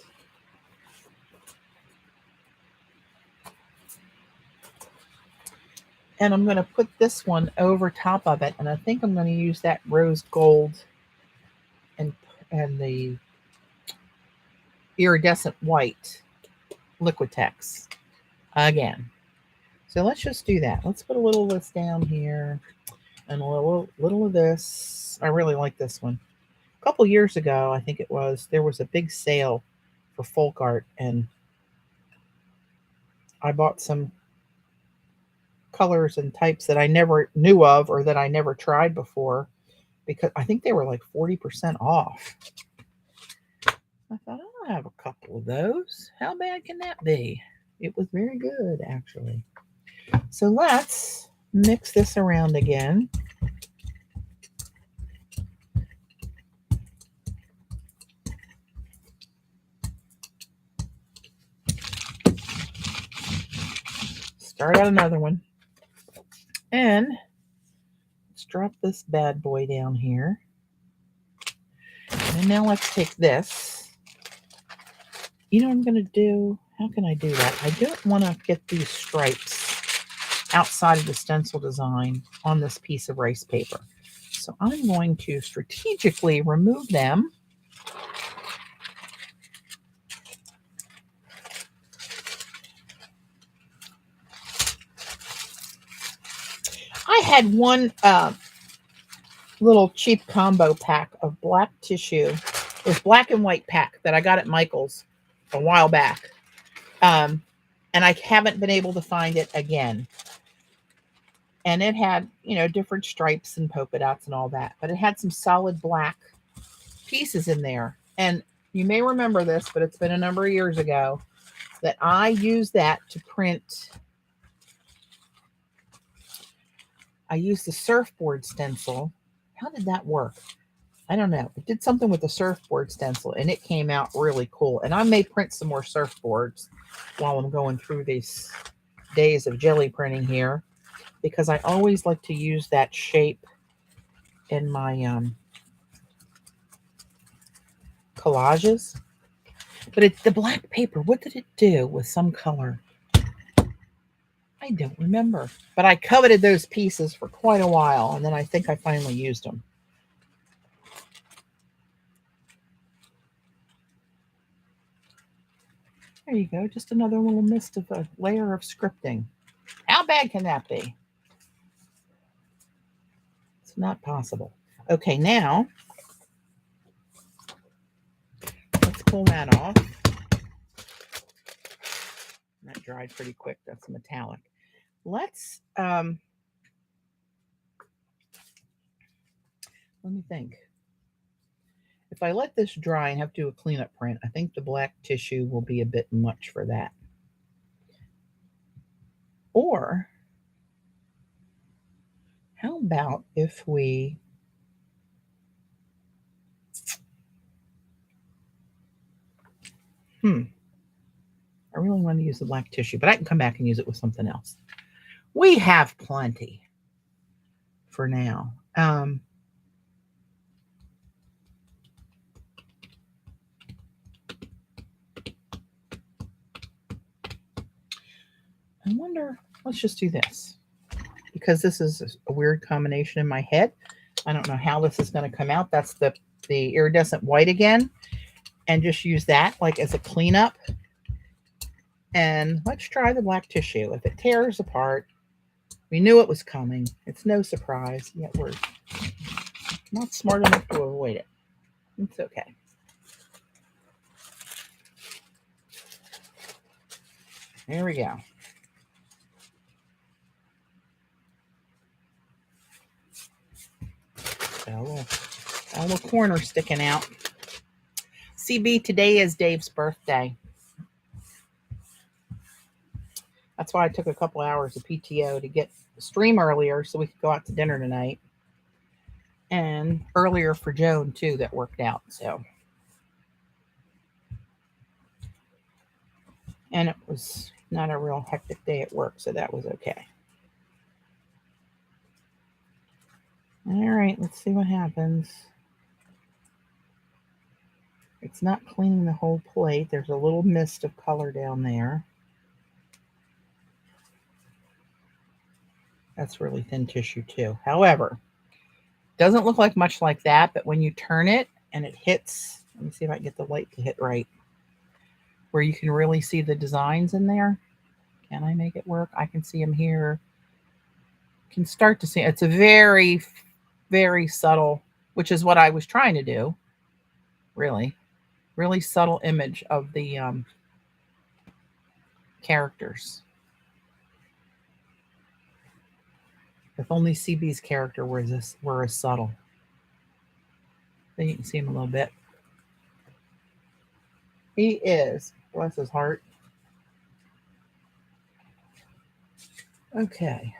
[SPEAKER 1] And I'm going to put this one over top of it. And I think I'm going to use that rose gold and the iridescent white Liquitex again. So let's just do that. Let's put a little of this down here and a little of this. I really like this one. A couple years ago, I think it was, there was a big sale for folk art, and I bought some colors and types that I never knew of or that I never tried before, because I think they were like 40% off. I thought, I'll have a couple of those. How bad can that be? It was very good, actually. So let's mix this around again. Start out another one. And let's drop this bad boy down here. And now let's take this. You know what I'm going to do? How can I do that? I don't want to get these stripes outside of the stencil design on this piece of rice paper. So I'm going to strategically remove them. I had one little cheap combo pack of black tissue. It was black and white pack that I got at Michael's a while back. And I haven't been able to find it again. And it had, you know, different stripes and polka dots and all that. But it had some solid black pieces in there. And you may remember this, but it's been a number of years ago that I used that to print. I used the surfboard stencil. How did that work? I don't know. It did something with the surfboard stencil, and it came out really cool. And I may print some more surfboards while I'm going through these days of jelly printing here, because I always like to use that shape in my collages. But it's the black paper. What did it do with some color? I don't remember. But I coveted those pieces for quite a while, and then I think I finally used them. There you go. Just another little mist of a layer of scripting. How bad can that be? It's not possible. Okay, now let's pull that off. That dried pretty quick. That's metallic. Let's let me think. If I let this dry and have to do a cleanup print, I think the black tissue will be a bit much for that. Or how about if we I really want to use the black tissue, but I can come back and use it with something else. We have plenty for now. I wonder, let's just do this, because this is a weird combination in my head. I don't know how this is going to come out. That's the iridescent white again, and just use that like as a cleanup. And let's try the black tissue. If it tears apart, we knew it was coming. It's no surprise, yet we're not smart enough to avoid it. It's okay. There we go. So a little corner sticking out. CB, today is Dave's birthday. That's why I took a couple hours of PTO to get the stream earlier so we could go out to dinner tonight. And earlier for Joan, too, that worked out. So, and it was not a real hectic day at work, so that was okay. All right, let's see what happens. It's not cleaning the whole plate. There's a little mist of color down there. That's really thin tissue too. However, doesn't look like much like that, but when you turn it and it hits, let me see if I can get the light to hit right. where you can really see the designs in there. Can I make it work? I can see them here. Can start to see. It's a very, very subtle, which is what I was trying to do. Really subtle image of the characters. If only CB's character were as subtle. Then you can see him a little bit. He is, bless his heart. Okay.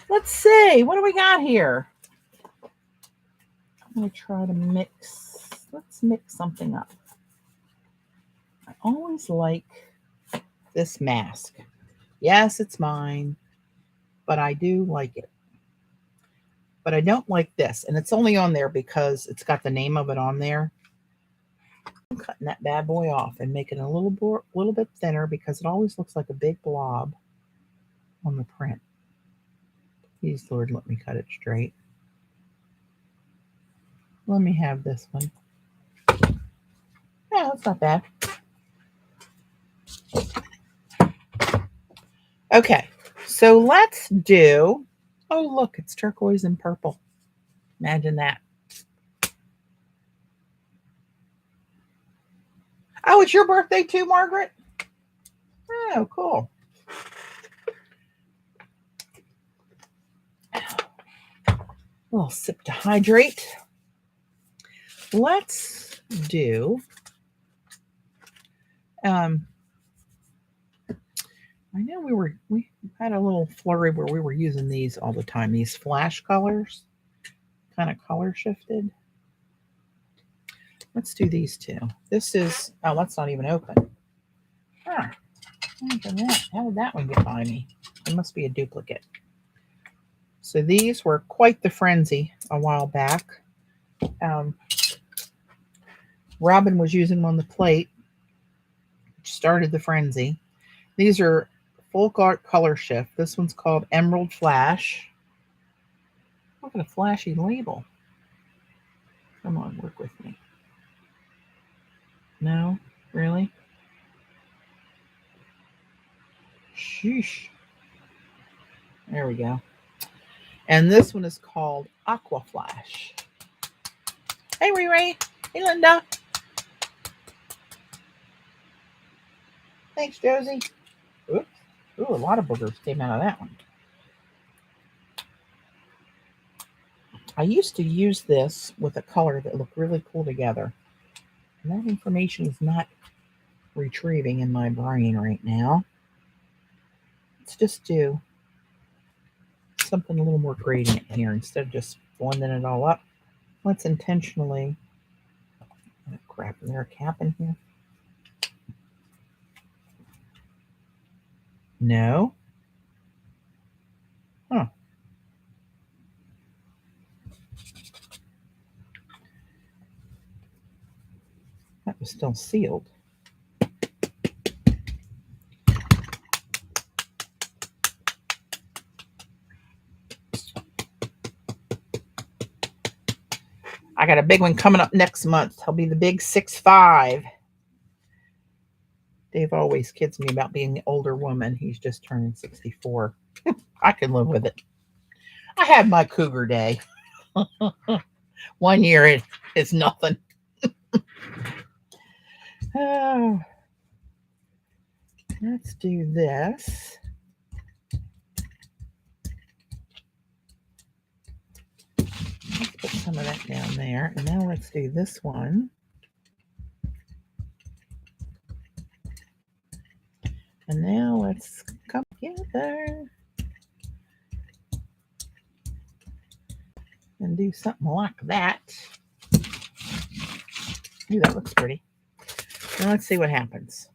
[SPEAKER 1] Let's see. What do we got here? I'm going to try to mix. Let's mix something up. I always like this mask. Yes, it's mine, but I do like it. But I don't like this, and it's only on there because it's got the name of it on there. I'm cutting that bad boy off and making it a little bit thinner because it always looks like a big blob on the print. Please, Lord, let me cut it straight. Let me have this one. Yeah, that's not bad. Okay, so let's do, oh, look, it's turquoise and purple. Imagine that. Oh, it's your birthday too, Margaret? Oh, cool. A little sip to hydrate. Let's do, I know we had a little flurry where we were using these all the time, these flash colors, kind of color shifted. Let's do these two. This is, oh, that's not even open. Huh. How did that one get by me? It must be a duplicate. So these were quite the frenzy a while back. Robin was using them on the plate, which started the frenzy. These are full color shift. This one's called Emerald Flash. Look at a flashy label. Come on, work with me. No, really? Sheesh. There we go. And this one is called Aqua Flash. Hey, Ray. Hey, Linda. Thanks, Josie. Oops. Ooh, a lot of boogers came out of that one. I used to use this with a color that looked really cool together. And that information is not retrieving in my brain right now. Let's just do something a little more gradient here instead of just blending it all up. Let's intentionally, oh crap, is there a cap in here? No. Huh. That was still sealed. I got a big one coming up next month. I'll be the big 6'5". Dave always kids me about being the older woman. He's just turning 64. I can live with it. I had my cougar day. 1 year is nothing. Oh, let's do this. Let's put some of that down there. And now let's do this one. And now let's come together and do something like that. Ooh, that looks pretty. Now let's see what happens.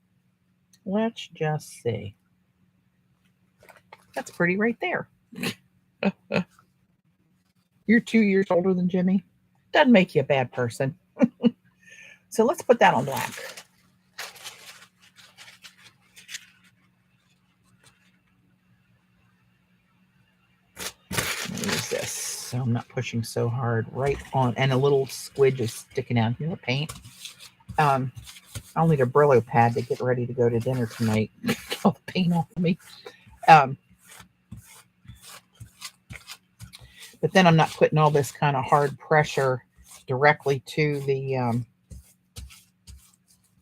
[SPEAKER 1] Let's just see. That's pretty right there. You're 2 years older than Jimmy. Doesn't make you a bad person. So let's put that on black. Use this so I'm not pushing so hard right on, and a little squidge is sticking out here of paint. I'll need a Brillo pad to get ready to go to dinner tonight. All the paint off of me. But then I'm not putting all this kind of hard pressure directly to the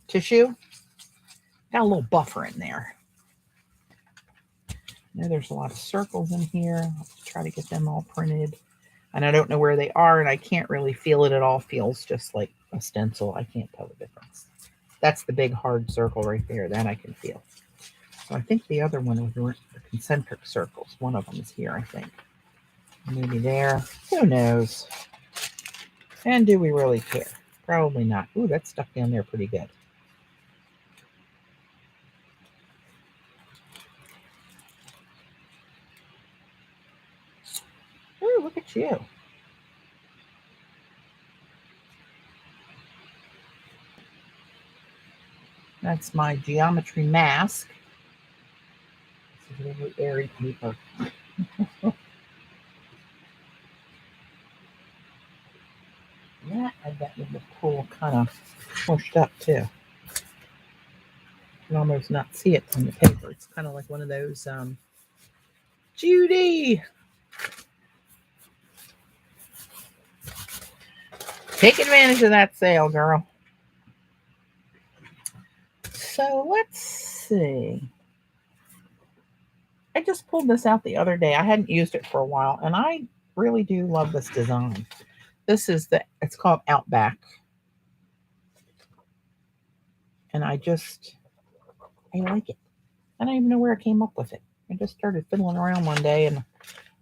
[SPEAKER 1] tissue. Got a little buffer in there. I know there's a lot of circles in here. I'll try to get them all printed. And I don't know where they are, and I can't really feel it. It all feels just like a stencil. I can't tell the difference. That's the big hard circle right there. That I can feel. So I think the other one was the concentric circles. One of them is here, I think. Maybe there. Who knows? And do we really care? Probably not. Ooh, that's stuck down there pretty good. Ooh, look at you. That's my geometry mask. This is really airy paper. Yeah, I bet with the pool kind of pushed up too. You can almost not see it on the paper. It's kind of like one of those, Judy! Take advantage of that sale, girl. So let's see. I just pulled this out the other day. I hadn't used it for a while, and I really do love this design. This is it's called Outback. And I like it. I don't even know where I came up with it. I just started fiddling around one day, and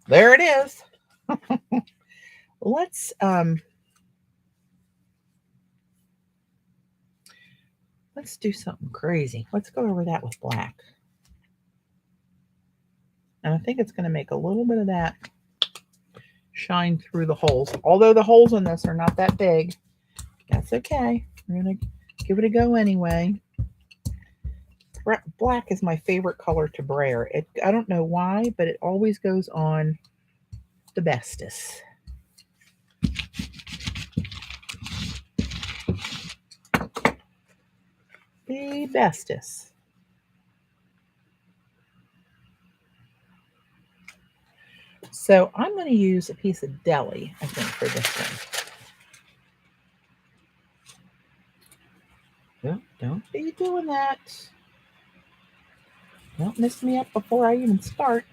[SPEAKER 1] there it is. Let's do something crazy. Let's go over that with black. And I think it's going to make a little bit of that shine through the holes. Although the holes in this are not that big, that's okay. We're going to give it a go anyway. Black is my favorite color to brayer. I don't know why, but it always goes on the bestest. The bestest. So I'm going to use a piece of deli, I think, for this one. Don't be doing that. Don't mess me up before I even start.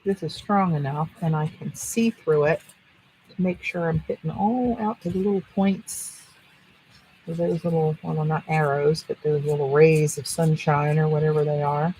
[SPEAKER 1] This is strong enough, and I can see through it to make sure I'm hitting all out to the little points. Or those little, well, not arrows, but those little rays of sunshine or whatever they are.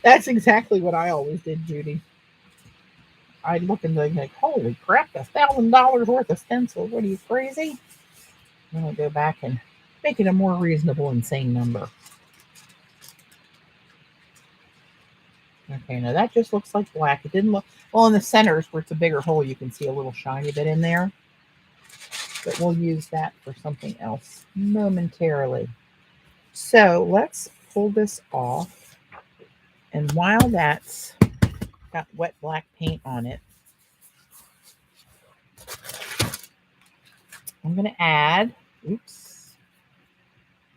[SPEAKER 1] That's exactly what I always did, Judy. I'd look and be like, holy crap, $1,000 worth of stencils. What are you, crazy? Then I'll go back and make it a more reasonable, insane number. Okay, now that just looks like black. It didn't look, well, in the centers where it's a bigger hole, you can see a little shiny bit in there. But we'll use that for something else momentarily. So let's pull this off. And while that's got wet black paint on it, I'm going to add,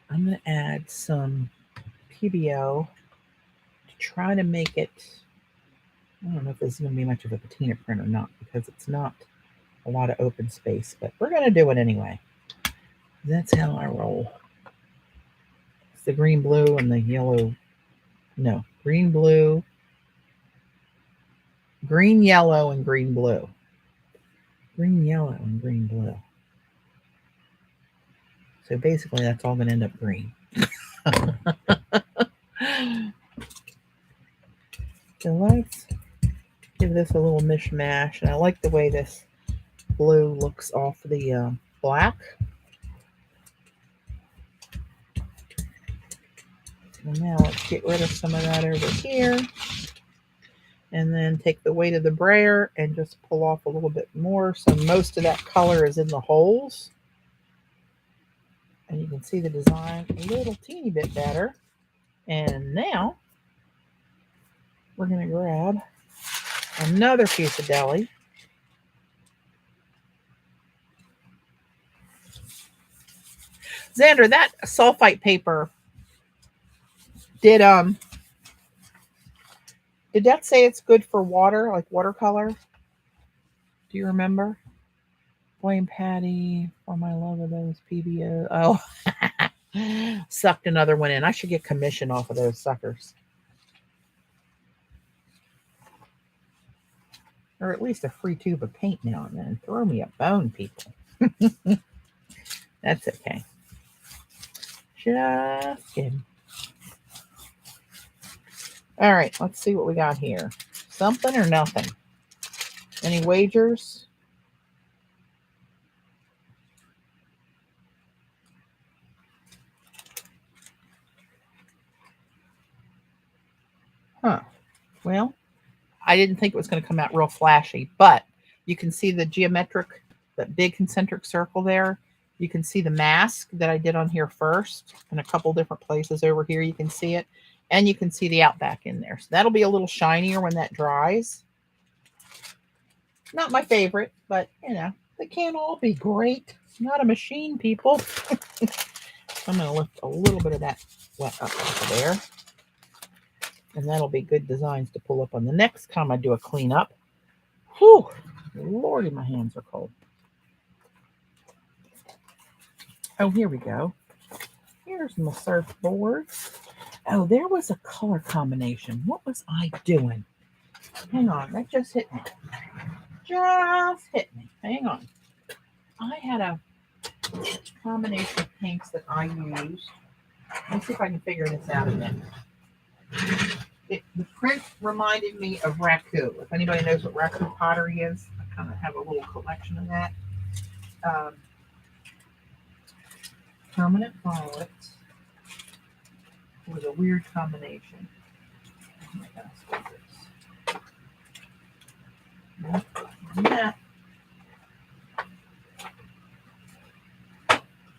[SPEAKER 1] I'm going to add some PBO to try to make it, I don't know if this is going to be much of a patina print or not, because it's not a lot of open space, but we're going to do it anyway. That's how I roll. It's the green, blue, and the yellow. No, green, blue, green, yellow, and green, blue. Green, yellow, and green, blue. So basically that's all going to end up green. So let's give this a little mishmash. And I like the way this blue looks off the black. And now let's get rid of some of that over here. And then take the weight of the brayer and just pull off a little bit more. So most of that color is in the holes. And you can see the design a little teeny bit better. And now we're going to grab another piece of deli. Xander, that sulfite paper, did that say it's good for water, like watercolor? Do you remember? Blame Patty for my love of those PBO. Oh, sucked another one in. I should get commission off of those suckers. Or at least a free tube of paint now and then. Throw me a bone, people. That's okay. Just kidding. All right, let's see what we got here. Something or nothing? Any wagers? Huh. Well, I didn't think it was going to come out real flashy, but you can see the geometric, that big concentric circle there. You can see the mask that I did on here first in a couple different places over here. You can see it, and you can see the outback in there. So that'll be a little shinier when that dries. Not my favorite, but you know, they can't all be great. Not a machine, people. I'm going to lift a little bit of that wet up over there. And that'll be good designs to pull up on the next time I do a cleanup. Whew, Lordy, my hands are cold. Oh, here we go. Here's my surfboard. Oh, there was a color combination. What was I doing? Hang on, that just hit me. Just hit me. Hang on. I had a combination of paints that I used. Let me see if I can figure this out again. The print reminded me of raku. If anybody knows what raku pottery is, I kind of have a little collection of that. Permanent violet was a weird combination. Oh my gosh, what's this? Yeah.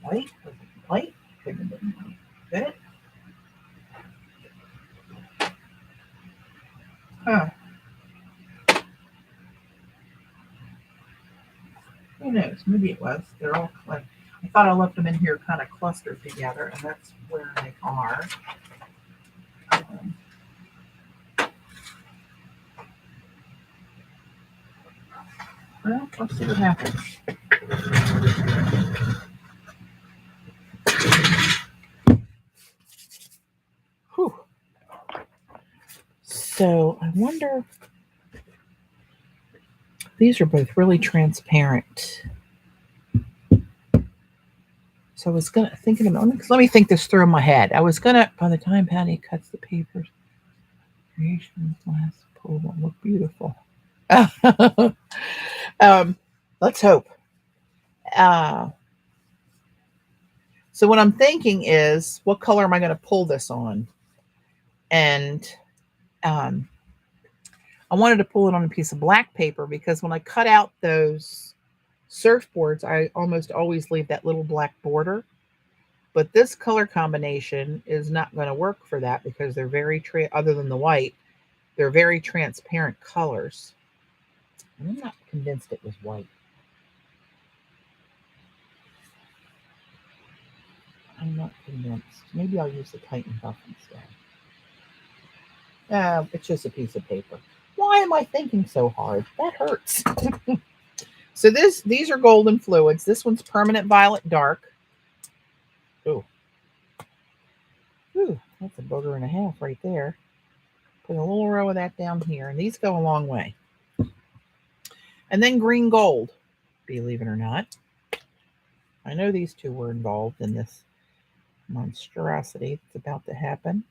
[SPEAKER 1] White? Was it white? Couldn't have been white. Good. Huh. Who knows? Maybe it was. They're all like, I thought I left them in here kind of clustered together, and that's where they are. Well, let's see what happens. Whew. So I wonder, these are both really transparent. So I was thinking about, let me think this through in my head. I was gonna, by the time Patty cuts the papers, creation last pull won't look beautiful. Let's hope. So what I'm thinking is, what color am I going to pull this on? And I wanted to pull it on a piece of black paper because when I cut out those surfboards, I almost always leave that little black border. But this color combination is not going to work for that because they're very, other than the white, they're very transparent colors. And I'm not convinced it was white. I'm not convinced. Maybe I'll use the Titan Buff instead. It's just a piece of paper. Why am I thinking so hard? That hurts. So these are golden fluids. This one's permanent violet dark. Ooh. Ooh, that's a booger and a half right there. Put a little row of that down here. And these go a long way. And then green gold, believe it or not. I know these two were involved in this monstrosity that's about to happen.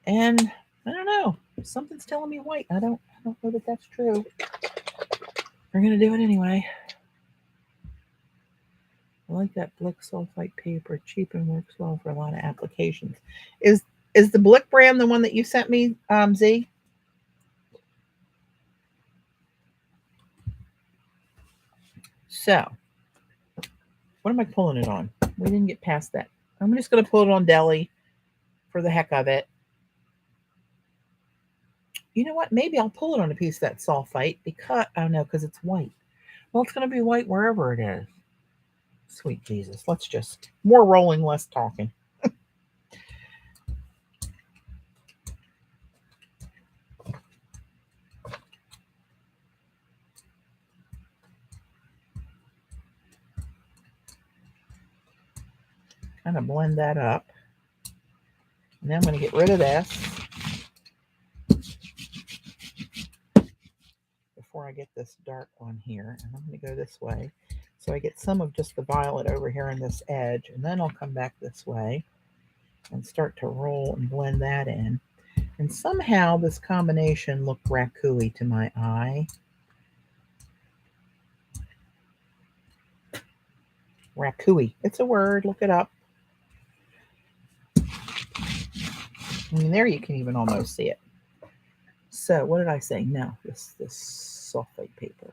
[SPEAKER 1] And I don't know. Something's telling me white. I don't know that that's true. We're going to do it anyway. I like that Blick sulfite paper. Cheap and works well for a lot of applications. Is the Blick brand the one that you sent me, Z? So, what am I pulling it on? We didn't get past that. I'm just going to pull it on deli for the heck of it. You know what? Maybe I'll pull it on a piece of that sulfite because, oh no, because it's white. Well, it's going to be white wherever it is. Sweet Jesus. Let's just, more rolling, less talking. Kind of blend that up. And then I'm going to get rid of this before I get this dark one here. And I'm going to go this way. So I get some of just the violet over here on this edge. And then I'll come back this way and start to roll and blend that in. And somehow this combination looked raccoon-y to my eye. Raccoon-y. It's a word. Look it up. I mean, there you can even almost see it. So what did I say? No, this sulfate paper.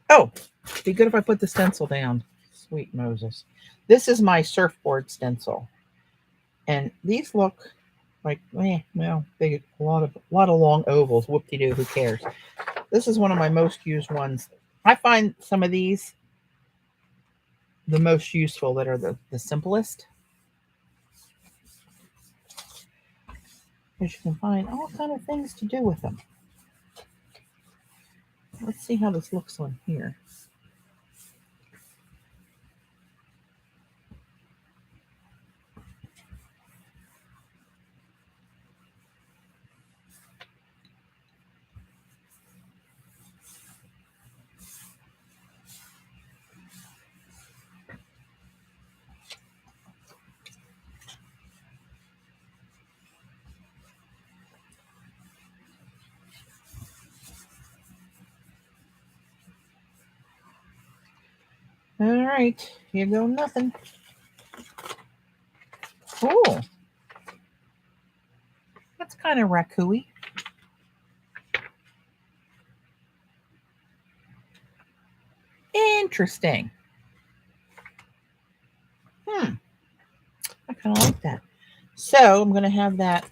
[SPEAKER 1] Oh, it'd be good if I put the stencil down. Sweet Moses. This is my surfboard stencil. And these look like, well, they get a lot of long ovals. Whoop-de-doo, who cares? This is one of my most used ones. I find some of these the most useful that are the simplest. Because you can find all kind of things to do with them. Let's see how this looks on here. All right, here go nothing. Cool. That's kind of raccoon-y. Interesting. I kind of like that. So I'm going to have that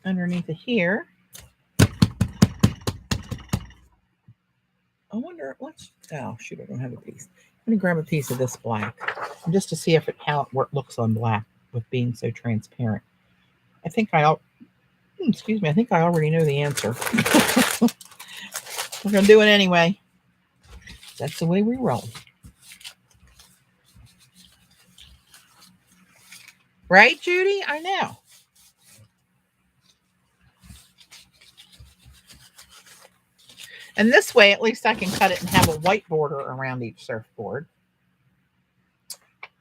[SPEAKER 1] underneath of here. I wonder, oh shoot, I don't have a piece. I'm going to grab a piece of this black just to see how it looks on black with being so transparent. I think I already know the answer. We're going to do it anyway. That's the way we roll. Right, Judy? I know. And this way, at least I can cut it and have a white border around each surfboard.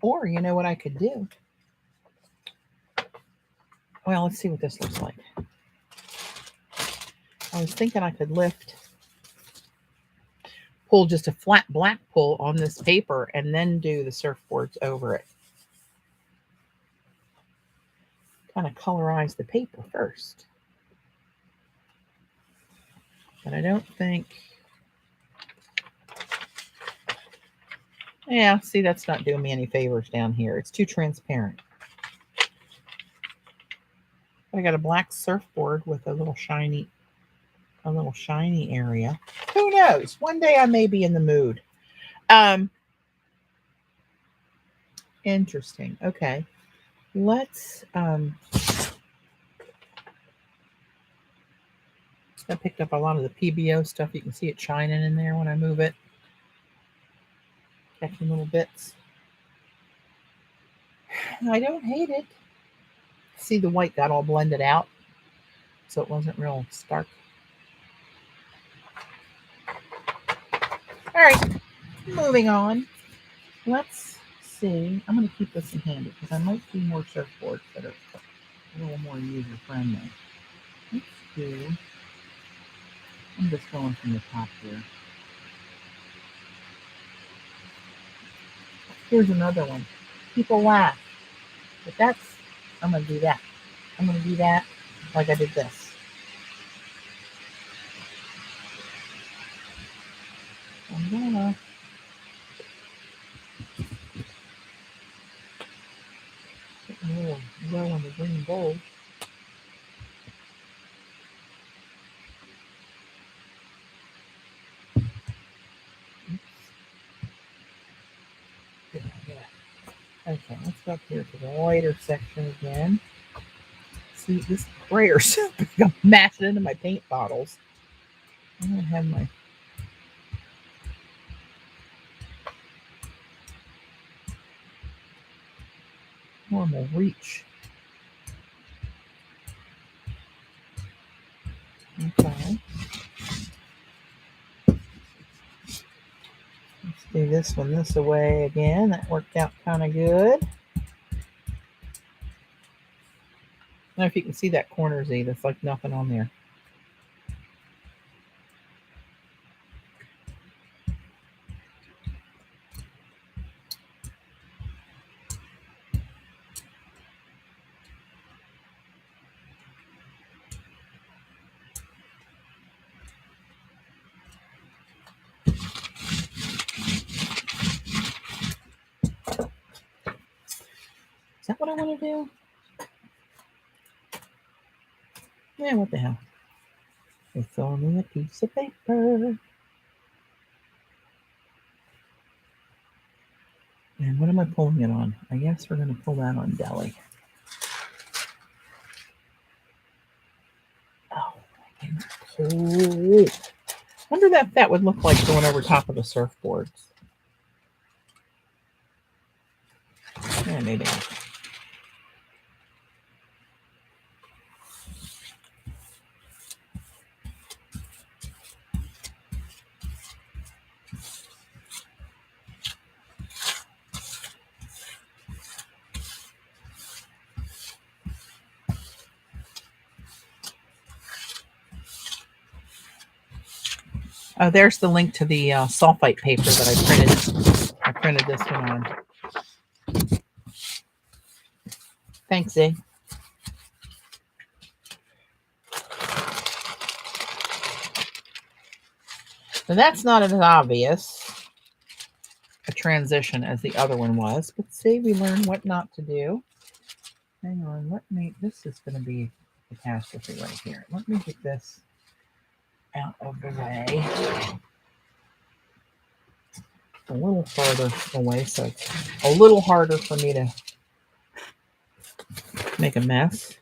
[SPEAKER 1] Or, you know what I could do? Well, let's see what this looks like. I was thinking I could pull just a flat black pull on this paper and then do the surfboards over it. Kind of colorize the paper first. But I don't think... Yeah, see, that's not doing me any favors down here. It's too transparent. But I got a black surfboard with a little shiny area. Who knows? One day I may be in the mood. Interesting. Okay. Let's I picked up a lot of the PBO stuff. You can see it shining in there when I move it. Catching little bits. I don't hate it. See, the white got all blended out, so it wasn't real stark. All right, moving on. Let's see. I'm going to keep this in handy because I might do more surfboards that are a little more user-friendly. Let's do... I'm just going from the top here. Here's another one. People laugh. But I'm going to do that. I'm going to do that like I did this. I'm going well on the green bowl. Okay, let's go up here to the lighter section again. See, this sprayer's so big, I'm mashing into my paint bottles. I'm going to have my normal reach. Okay. Let's do this one this way again. That worked out kind of good. I don't know if you can see that corner Z. That's like nothing on there. Is that what I want to do? Yeah, what the hell? It's only a piece of paper. And what am I pulling it on? I guess we're going to pull that on Deli. Oh, it's cold. Wonder if that would look like going over top of the surfboards. Yeah, maybe not. Oh, there's the link to the sulfite paper that I printed. I printed this one on. Thanks, Z. So that's not as obvious a transition as the other one was, but see, we learned what not to do. Hang on, this is going to be a catastrophe right here. Let me get this out of the way. A little farther away, so it's a little harder for me to make a mess.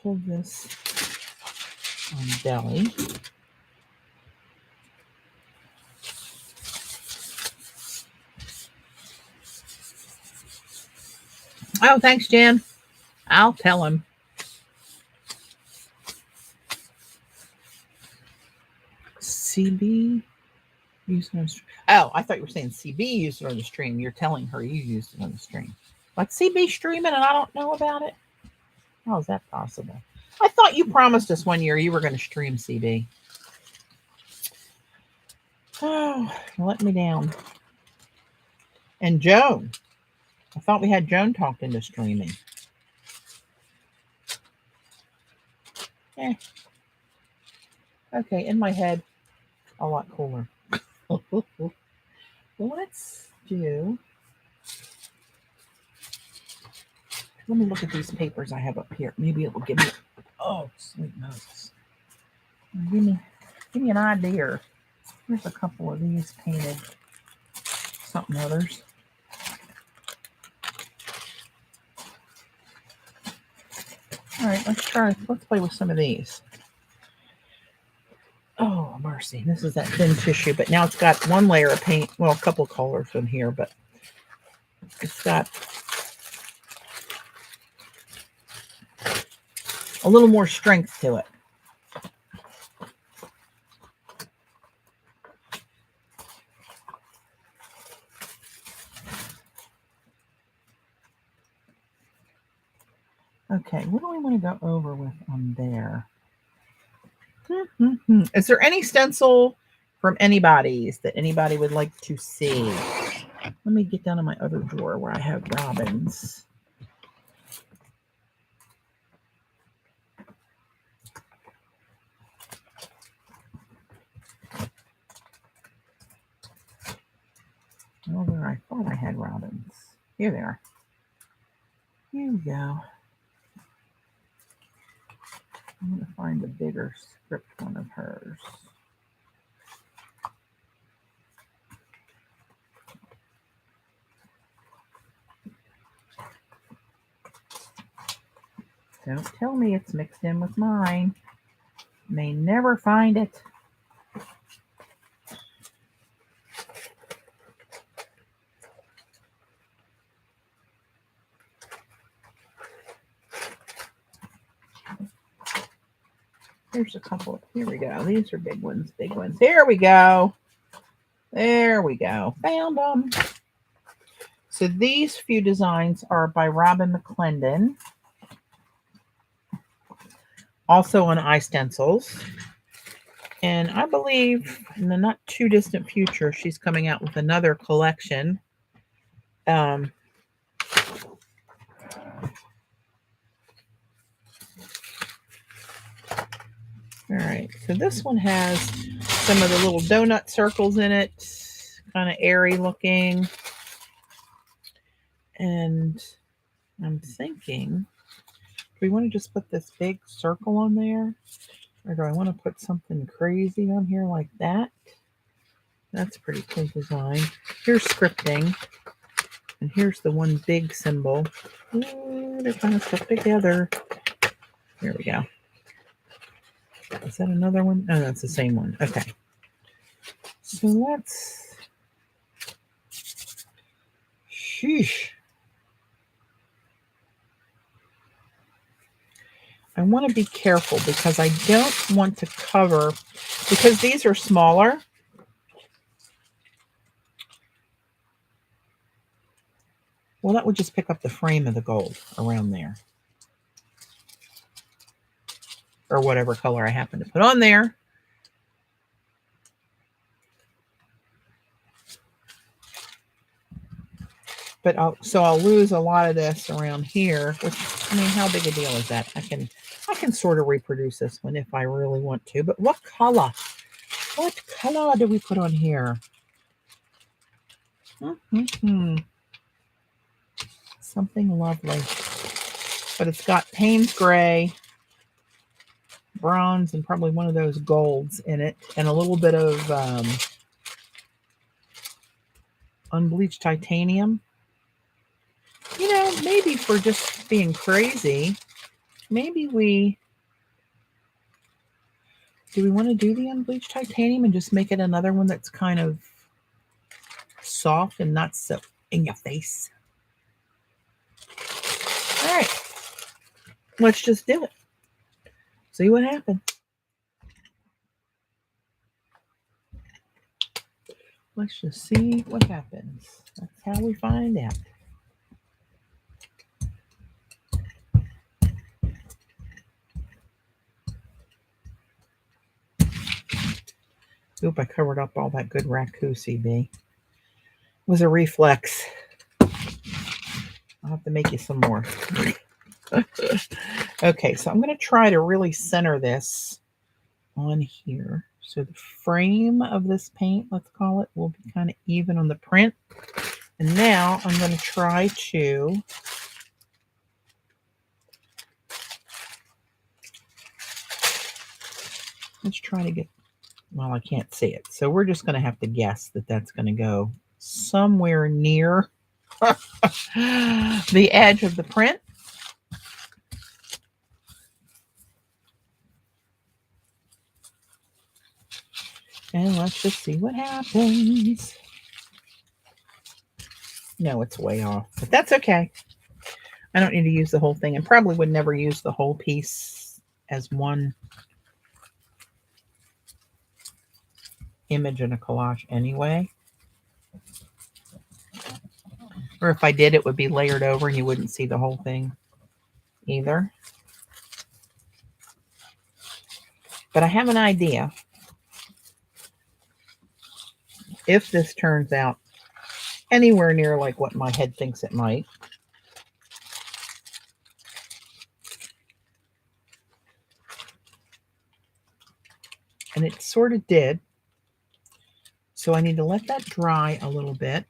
[SPEAKER 1] Pull this on Deli. Oh, thanks, Jan. I'll tell him. CB used it on the stream. Oh, I thought you were saying CB used it on the stream. You're telling her you used it on the stream. Like CB streaming and I don't know about it? How is that possible? I thought you promised us one year you were going to stream CB. Oh, let me down. And Joan. I thought we had Joan talked into streaming. Okay, in my head, a lot cooler. Let's do... Let me look at these papers I have up here. Maybe it will give me... Oh, sweet Moses. Give me an idea. Here's a couple of these painted something others. All right, let's play with some of these. Oh, mercy. This is that thin tissue, but now it's got one layer of paint. Well, a couple of colors in here, but it's got a little more strength to it. Okay, what do we want to go over with on there? Is there any stencil from anybody's that anybody would like to see? Let me get down to my other drawer where I have Robin's. Here they are. Here we go. I'm going to find the bigger script one of hers. Don't tell me it's mixed in with mine. May never find it. Here's a couple. Here we go. These are big ones, big ones. Here we go. There we go. Found them. So these few designs are by Robin McClendon. Also on iStencils. And I believe in the not too distant future, she's coming out with another collection. All right, so this one has some of the little donut circles in it, kind of airy looking. And I'm thinking, do we want to just put this big circle on there? Or do I want to put something crazy on here like that? That's a pretty cool design. Here's scripting. And here's the one big symbol. Ooh, they're kind of stuck together. Here we go. Is that another one? Oh, that's the same one. Okay. So let's... Sheesh. I want to be careful because I don't want to cover... Because these are smaller. Well, that would just pick up the frame of the gold around there. Or whatever color I happen to put on there. But I'll lose a lot of this around here, which, I mean, how big a deal is that? I can sort of reproduce this one if I really want to. But what color? What color do we put on here? Something lovely. But it's got Payne's gray, bronze, and probably one of those golds in it, and a little bit of unbleached titanium. You know, maybe for just being crazy, maybe do we want to do the unbleached titanium and just make it another one that's kind of soft and not so in your face? All right, let's just do it. See what happens. Let's just see what happens. That's how we find out. Oop, I covered up all that good raccoon CB. It was a reflex. I'll have to make you some more. Okay, so I'm going to try to really center this on here. So the frame of this paint, let's call it, will be kind of even on the print. And now I'm going to try to get, well, I can't see it. So we're just going to have to guess that that's going to go somewhere near the edge of the print. And let's just see what happens. No, it's way off, but that's okay. I don't need to use the whole thing, and probably would never use the whole piece as one image in a collage anyway. Or if I did, it would be layered over and you wouldn't see the whole thing either. But I have an idea. If this turns out anywhere near like what my head thinks it might, and it sort of did, so I need to let that dry a little bit.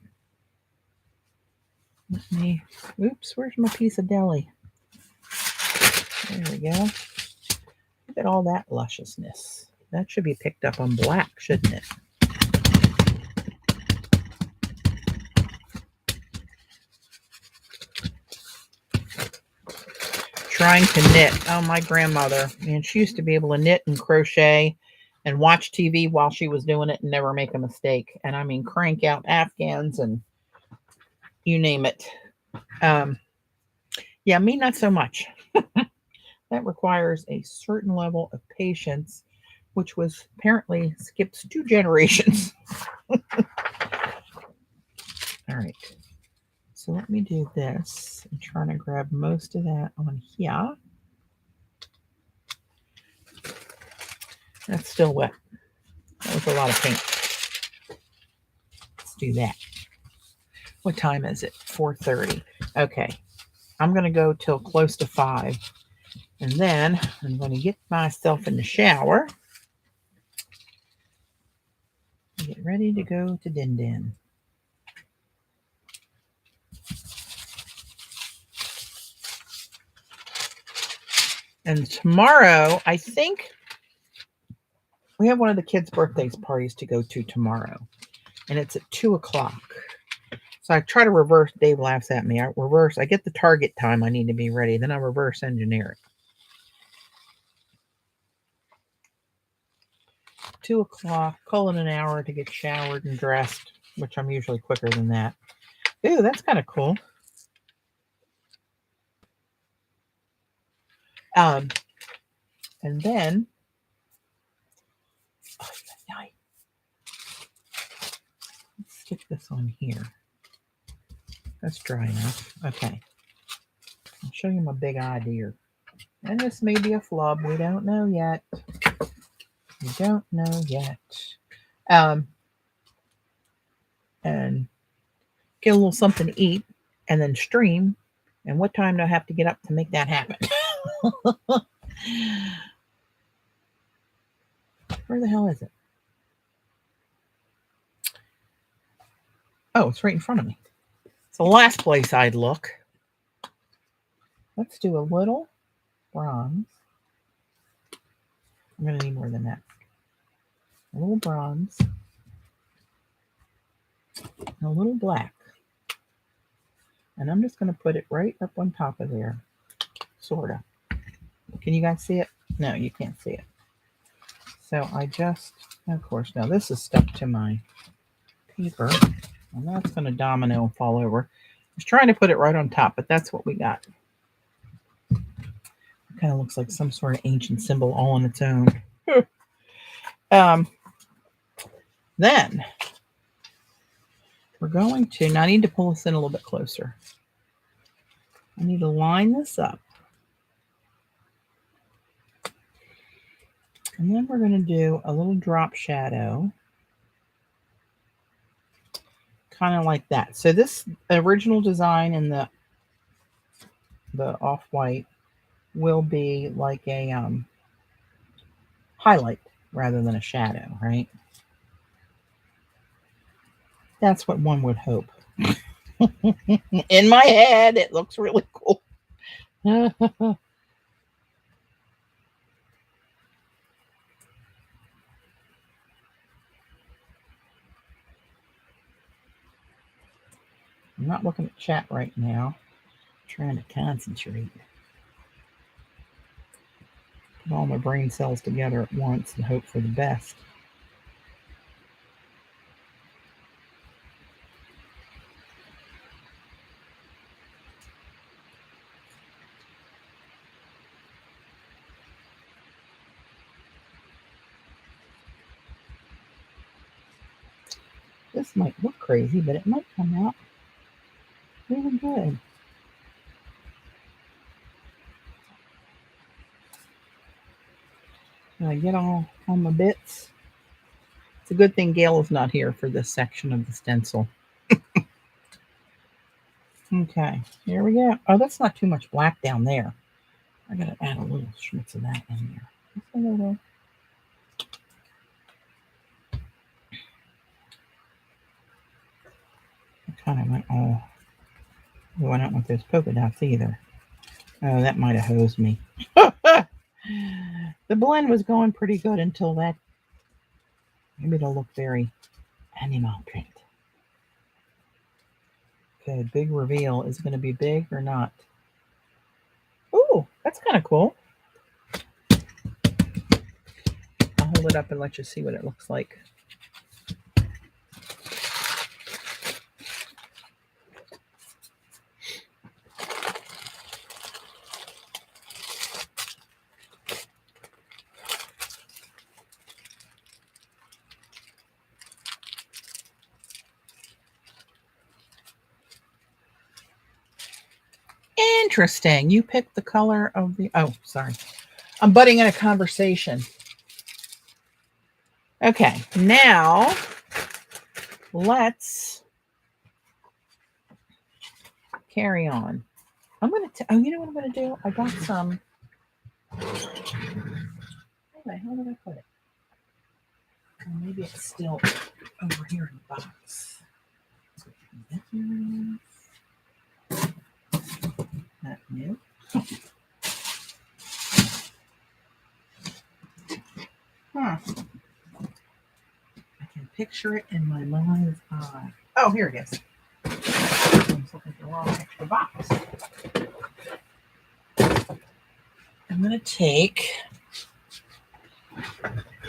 [SPEAKER 1] me. Oops, where's my piece of deli? There we go. Look at all that lusciousness. That should be picked up on black, shouldn't it? Trying to knit. Oh, my grandmother. Man, she used to be able to knit and crochet and watch TV while she was doing it and never make a mistake. And I mean, crank out Afghans and you name it. Yeah, me, not so much. That requires a certain level of patience, which was apparently skips 2 generations. All right. So let me do this. I'm trying to grab most of that on here. That's still wet. That was a lot of paint. Let's do that. What time is it? 4:30. Okay. I'm going to go till close to 5. And then I'm going to get myself in the shower. Get ready to go to Din Din. And tomorrow, I think we have one of the kids' birthdays parties to go to tomorrow. And it's at 2 o'clock. So I try to reverse. Dave laughs at me. I get the target time I need to be ready. Then I reverse engineer it. 2 o'clock, call it an hour to get showered and dressed, which I'm usually quicker than that. Ooh, that's kind of cool. And then, let's stick this on here. That's dry enough. Okay. I'll show you my big idea. And this may be a flub. We don't know yet. We don't know yet. And get a little something to eat and then stream. And what time do I have to get up to make that happen? Where the hell is it? Oh, it's right in front of me. It's the last place I'd look. Let's do a little bronze. I'm going to need more than that. A little bronze. And a little black. And I'm just going to put it right up on top of there. Sort of. Can you guys see it? No, you can't see it. So I just, of course, now this is stuck to my paper. And that's going to domino and fall over. I was trying to put it right on top, but that's what we got. It kind of looks like some sort of ancient symbol all on its own. Then we're going to, now I need to pull this in a little bit closer. I need to line this up. And then we're going to do a little drop shadow. Kind of like that. So this original design in the off-white will be like a highlight rather than a shadow, right? That's what one would hope. In my head, it looks really cool. I'm not looking at chat right now. I'm trying to concentrate. Put all my brain cells together at once and hope for the best. This might look crazy, but it might come out really good. Can I get all my bits? It's a good thing Gail is not here for this section of the stencil. Okay, here we go. Oh, that's not too much black down there. I gotta add a little schmitz of that in there. Just a little. I kind of went all Oh, I don't want those polka dots either. Oh, that might have hosed me. The blend was going pretty good until that. Maybe it'll look very animal print. Okay, big reveal. Is it going to be big or not? Ooh, that's kind of cool. I'll hold it up and let you see what it looks like. Interesting. You picked the color of the... Oh, sorry. I'm butting in a conversation. Okay, now let's carry on. I'm going to... Oh, you know what I'm going to do? I got some... Where the hell did I put it? Oh, maybe it's still over here in the box. Not new. Huh. I can picture it in my mind's eye. Oh, here it is. I was looking for the wrong extra box. I'm going to take...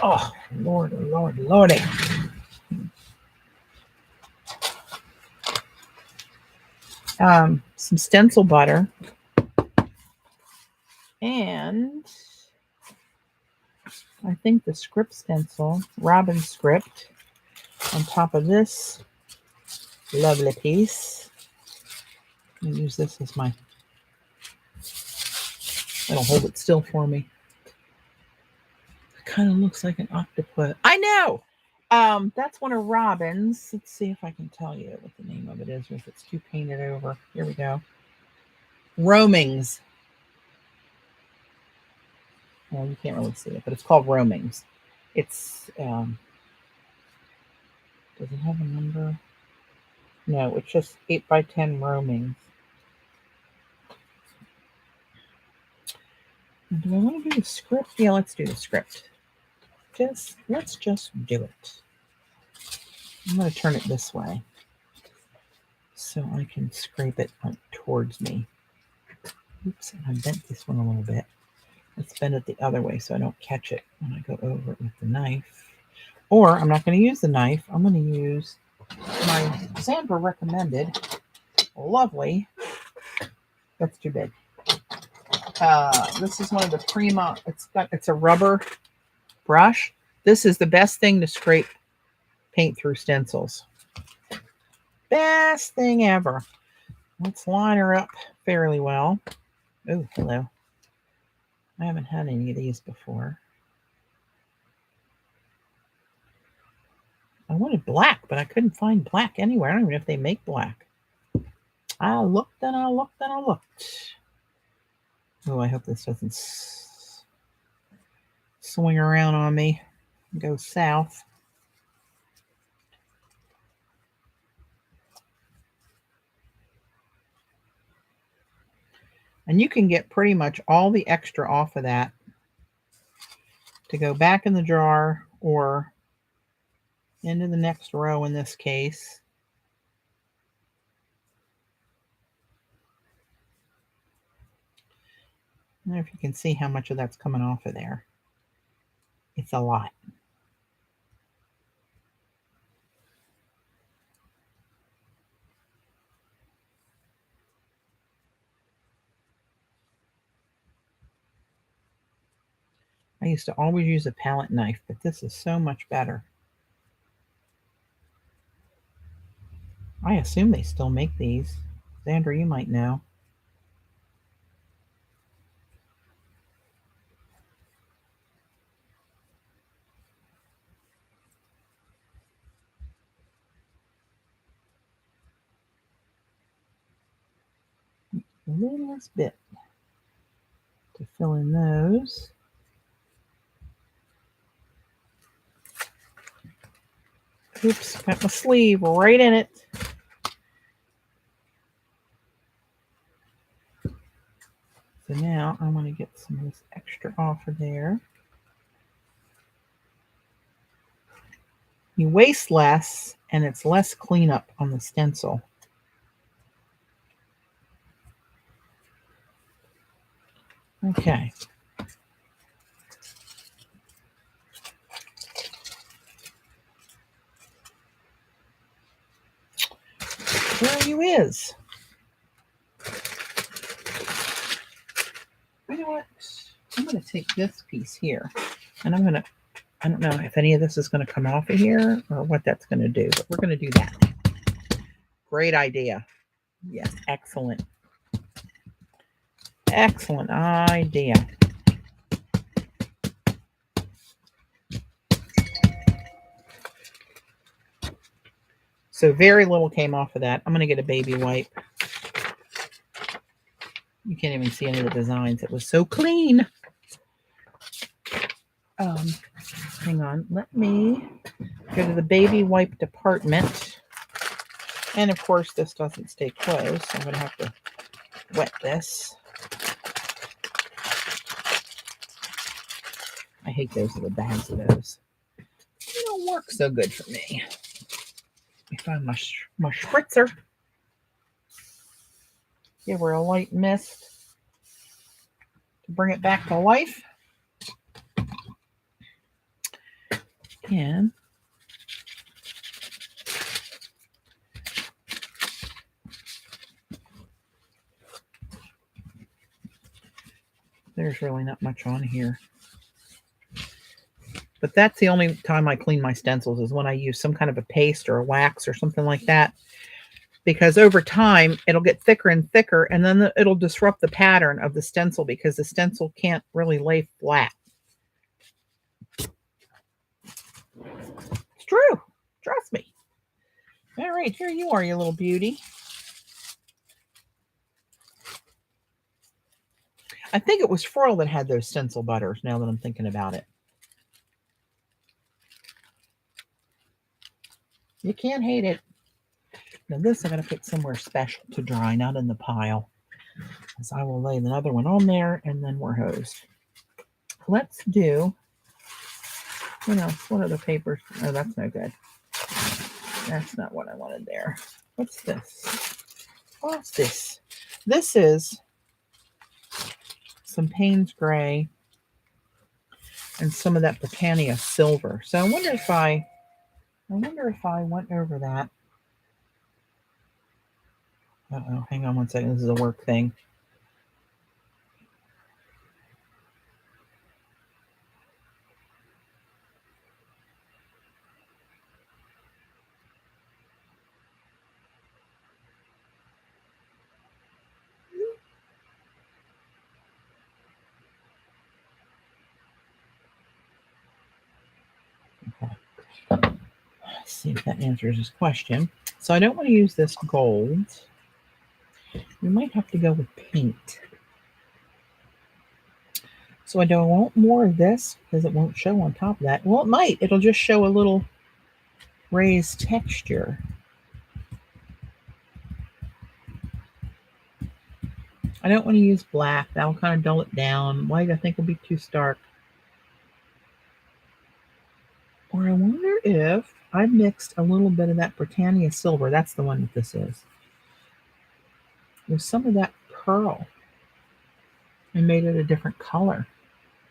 [SPEAKER 1] Oh, Lord, Lord, Lordy. Some stencil butter. And I think the script stencil, Robin script, on top of this lovely piece. I'm going to use this as my... It'll hold it still for me. It kind of looks like an octopus. I know! That's one of Robin's. Let's see if I can tell you what the name of it is, or if it's too painted over. Here we go. Roamings. Well, you can't really see it, but it's called Roamings. It's, does it have a number? No, it's just 8x10 Roamings. Do I want to do the script? Yeah, let's do the script. Let's just do it. I'm going to turn it this way so I can scrape it towards me. Oops, I bent this one a little bit. Let's bend it the other way so I don't catch it when I go over it with the knife. Or I'm not going to use the knife. I'm going to use my Sandra recommended lovely. That's too big. This is one of the Prima. It's a rubber brush. This is the best thing to scrape paint through stencils. Best thing ever. Let's line her up fairly well. Oh, hello. I haven't had any of these before. I wanted black, but I couldn't find black anywhere. I don't even know if they make black. I looked and I looked and I looked. Oh, I hope this doesn't swing around on me and go south. And you can get pretty much all the extra off of that to go back in the jar or into the next row in this case. I don't know if you can see how much of that's coming off of there. It's a lot. I used to always use a palette knife, but this is so much better. I assume they still make these. Sandra, you might know. The littlest bit to fill in those. Oops, got my sleeve right in it. So now I want to get some of this extra off of there. You waste less, and it's less cleanup on the stencil. Okay. There you is. You know what? I'm going to take this piece here, and I'm going to, I don't know if any of this is going to come off of here or what that's going to do, but we're going to do that. Great idea. Yes, excellent. Excellent idea. So very little came off of that. I'm going to get a baby wipe. You can't even see any of the designs. It was so clean. Hang on. Let me go to the baby wipe department. And of course, this doesn't stay closed, so I'm going to have to wet this. I hate those little bags of those. They don't work so good for me. Let me find my spritzer. Give her a light mist to bring it back to life. And there's really not much on here. But that's the only time I clean my stencils is when I use some kind of a paste or a wax or something like that. Because over time, it'll get thicker and thicker, and then it'll disrupt the pattern of the stencil because the stencil can't really lay flat. It's true. Trust me. All right, here you are, you little beauty. I think it was Freull that had those stencil butters, now that I'm thinking about it. You can't hate it. Now this I'm going to put somewhere special to dry, not in the pile. Because I will lay another one on there, and then we're hosed. Let's do, what else? What are the papers? Oh, that's no good. That's not what I wanted there. What's this? What's this? This is some Payne's Gray and some of that Britannia silver. So I wonder if I went over that. Uh-oh, hang on one second. This is a work thing. Okay. Let's see if that answers his question. So I don't want to use this gold. We might have to go with paint. So I don't want more of this because it won't show on top of that. Well, it might. It'll just show a little raised texture. I don't want to use black. That'll kind of dull it down. White, I think, will be too stark. Or I wonder if I mixed a little bit of that Britannia silver. That's the one that this is. With some of that pearl. And made it a different color.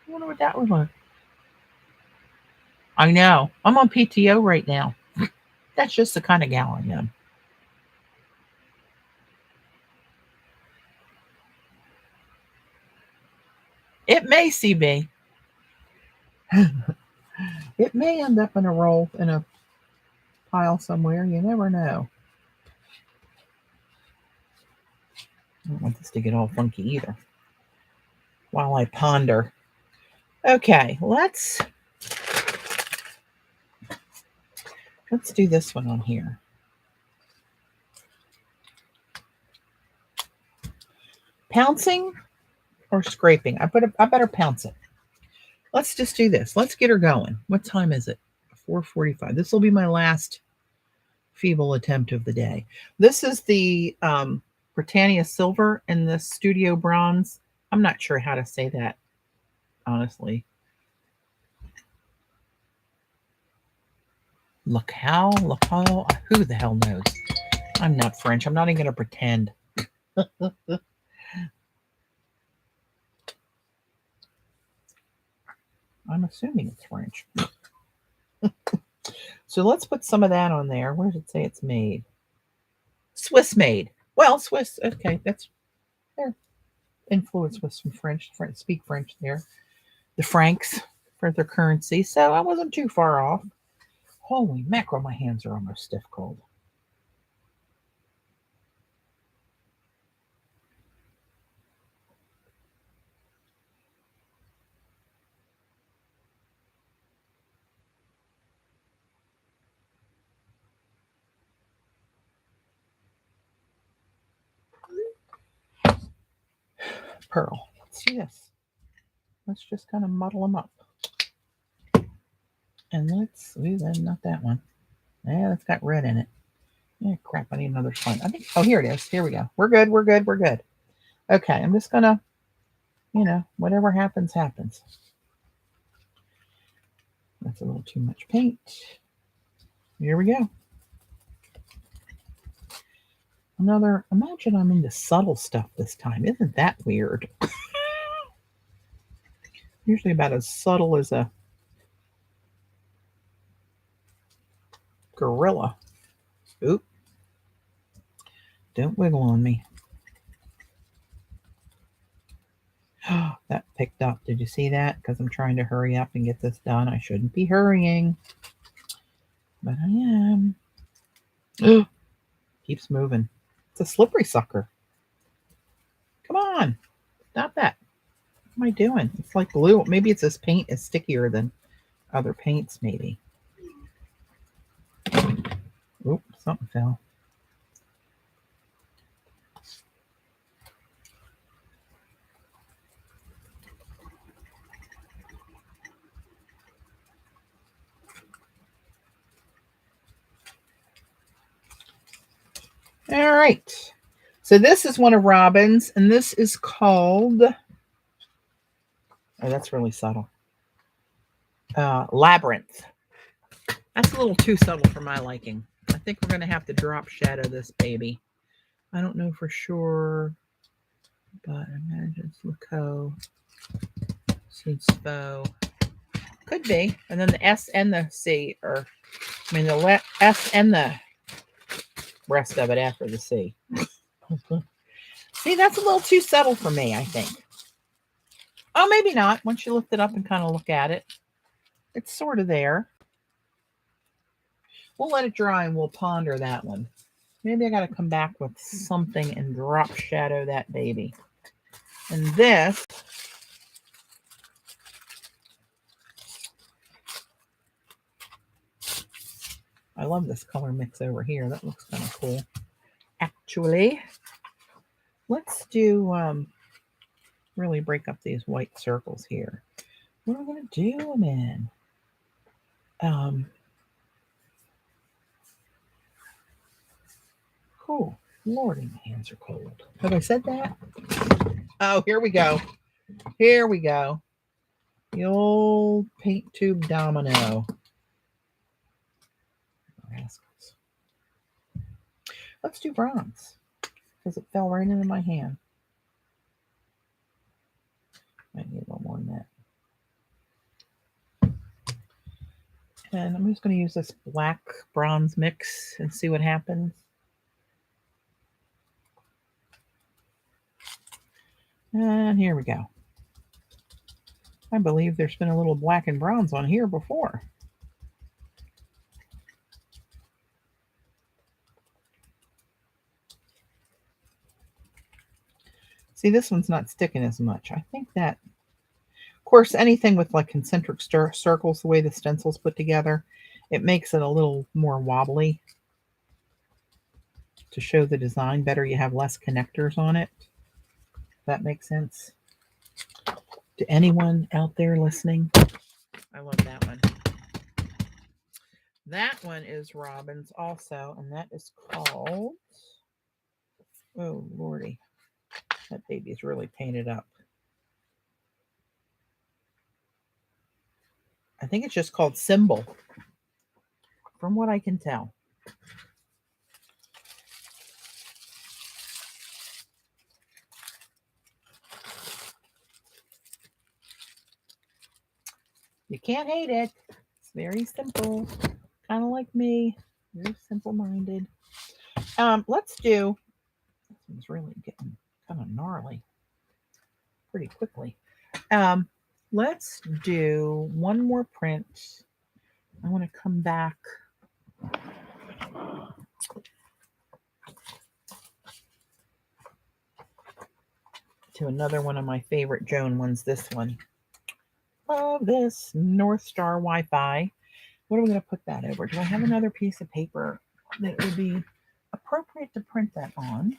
[SPEAKER 1] I wonder what that was like. I know. I'm on PTO right now. That's just the kind of gal I am. It may, CB. It may end up in a roll in a pile somewhere. You never know. I don't want this to get all funky either. While I ponder. Okay, let's do this one on here. Pouncing or scraping? I better pounce it. Let's just do this. Let's get her going. What time is it? 4:45. This will be my last feeble attempt of the day. This is the Britannia silver and the studio bronze I'm not sure how to say that, honestly. Look how, who the hell knows? I'm not French. I'm not even going to pretend. I'm assuming it's French. So let's put some of that on there. Where does it say it's made? Swiss made. Well, Swiss. Okay, that's their influence with some French. Speak French there. The francs for their currency. So I wasn't too far off. Holy mackerel, my hands are almost stiff cold. Pearl. Let's do this. Let's just kind of muddle them up. And let's, then not that one. Yeah, that's got red in it. Yeah, crap, I need another sponge. I think, oh, here it is. Here we go. We're good, we're good, we're good. Okay, I'm just gonna, whatever happens, happens. That's a little too much paint. Here we go. Another, imagine I'm into subtle stuff this time. Isn't that weird? Usually about as subtle as a gorilla. Oop. Don't wiggle on me. That picked up. Did you see that? Because I'm trying to hurry up and get this done. I shouldn't be hurrying. But I am. Keeps moving. It's a slippery sucker. Come on. Stop that. What am I doing? It's like glue. Maybe it's this paint is stickier than other paints, maybe. Oop, something fell. All right. So this is one of Robin's, and this is called, oh, that's really subtle. Labyrinth. That's a little too subtle for my liking. I think we're going to have to drop shadow this baby. I don't know for sure, but I imagine it's Laco. Spo. Could be. And then the S and the C are, I mean, the S and the rest of it after the C. See, that's a little too subtle for me, I think. Oh, maybe not. Once you lift it up and kind of look at it, it's sort of there. We'll let it dry and we'll ponder that one. Maybe I got to come back with something and drop shadow that baby. And this, I love this color mix over here. That looks kind of cool. Actually, let's do, really break up these white circles here. What am I going to do them in? Cool. Lordy, my hands are cold. Have I said that? Oh, here we go. Here we go. The old paint tube domino. Let's do bronze because it fell right into my hand. Might need a little more than that. And I'm just going to use this black bronze mix and see what happens. And here we go. I believe there's been a little black and bronze on here before. See, this one's not sticking as much. I think that, of course, anything with like concentric circles, the way the stencil's put together, it makes it a little more wobbly to show the design better. You have less connectors on it. That makes sense to anyone out there listening. I love that one. That one is Robin's also, and that is called, oh lordy, that baby's really painted up. I think it's just called Symbol, from what I can tell. You can't hate it. It's very simple. Kind of like me. Very simple-minded. Let's do, this one's really getting kind of gnarly pretty quickly. Let's do one more print. I want to come back to another one of my favorite Joan ones, this one. Love this North Star Wi-Fi. What are we going to put that over? Do I have another piece of paper that would be appropriate to print that on?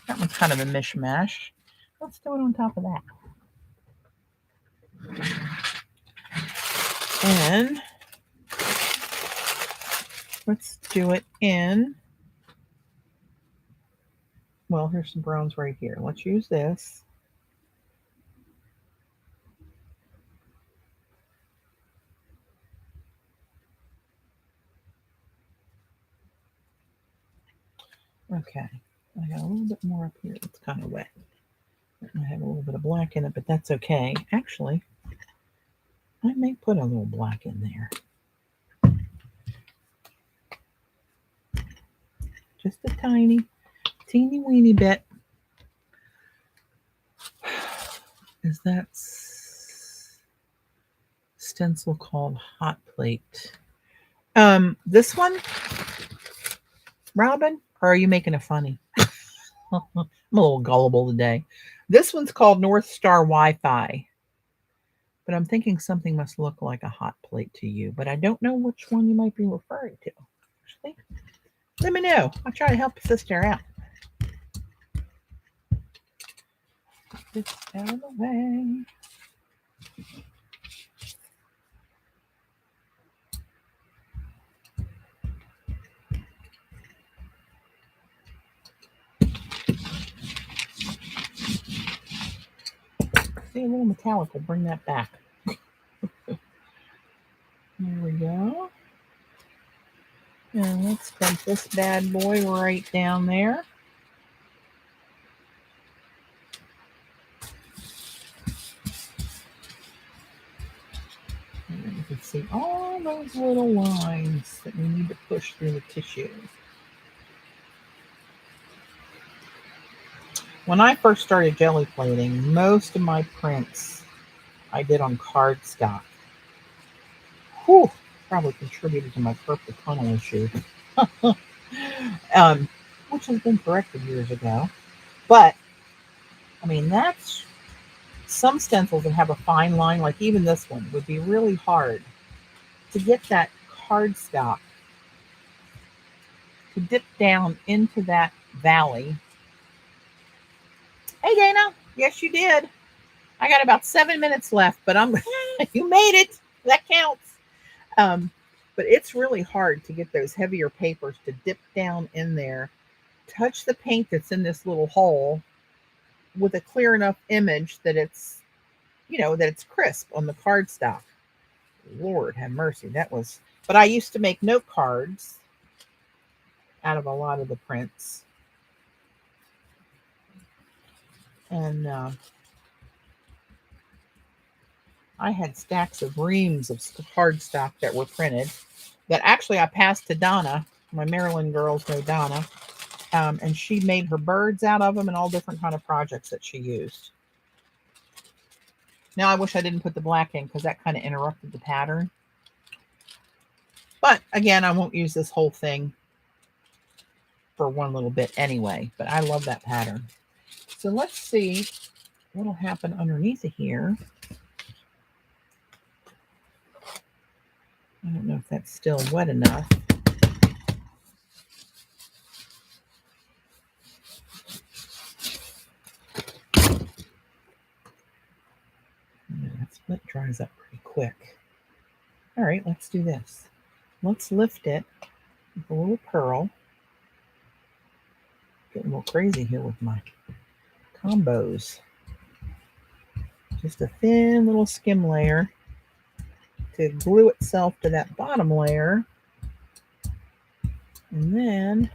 [SPEAKER 1] That one's kind of a mishmash. Let's do it on top of that. And let's do it in, well, here's some browns right here. Let's use this. Okay, I got a little bit more up here. It's kind of wet. I have a little bit of black in it, but that's okay. Actually, I may put a little black in there. Just a teeny weeny bit. Is that stencil called Hot Plate? This one, Robin, or are you making a funny? I'm a little gullible today. This one's called North Star Wi-Fi. But I'm thinking something must look like a hot plate to you, but I don't know which one you might be referring to. Actually, let me know. I'll try to help a sister out. Put this out of the way. See, a little metallic will bring that back. There we go. And let's dump this bad boy right down there. And you can see all those little lines that we need to push through the tissue. When I first started jelly plating, most of my prints I did on cardstock. Whew, probably contributed to my carpal tunnel issue, which has been corrected years ago. But, I mean, that's some stencils that have a fine line, like even this one, would be really hard to get that cardstock to dip down into that valley. Hey, Dana. Yes, you did. I got about 7 minutes left, but you made it. That counts. But it's really hard to get those heavier papers to dip down in there, touch the paint that's in this little hole with a clear enough image that it's, that it's crisp on the cardstock. Lord have mercy. That was, but I used to make note cards out of a lot of the prints. And I had stacks of reams of cardstock that were printed that actually I passed to Donna. My Maryland girls know Donna. And she made her birds out of them and all different kind of projects that she used. Now I wish I didn't put the black in because that kind of interrupted the pattern. But again, I won't use this whole thing for one little bit anyway. But I love that pattern. So let's see what'll happen underneath of here. I don't know if that's still wet enough. That split dries up pretty quick. All right, let's do this. Let's lift it with a little pearl. Getting a little crazy here with my combos. Just a thin little skim layer to glue itself to that bottom layer. And then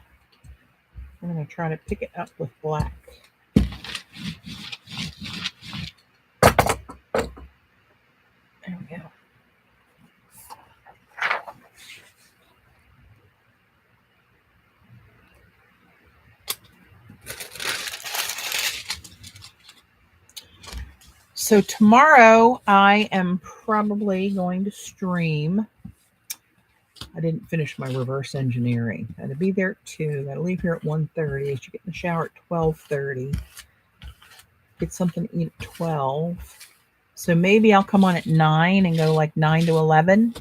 [SPEAKER 1] I'm going to try to pick it up with black. There we go. So tomorrow I am probably going to stream. I didn't finish my reverse engineering. I got to be there at 2. Got to leave here at 1:30. I should get in the shower at 12:30. Get something to eat at 12. So maybe I'll come on at 9 and go like 9 to 11.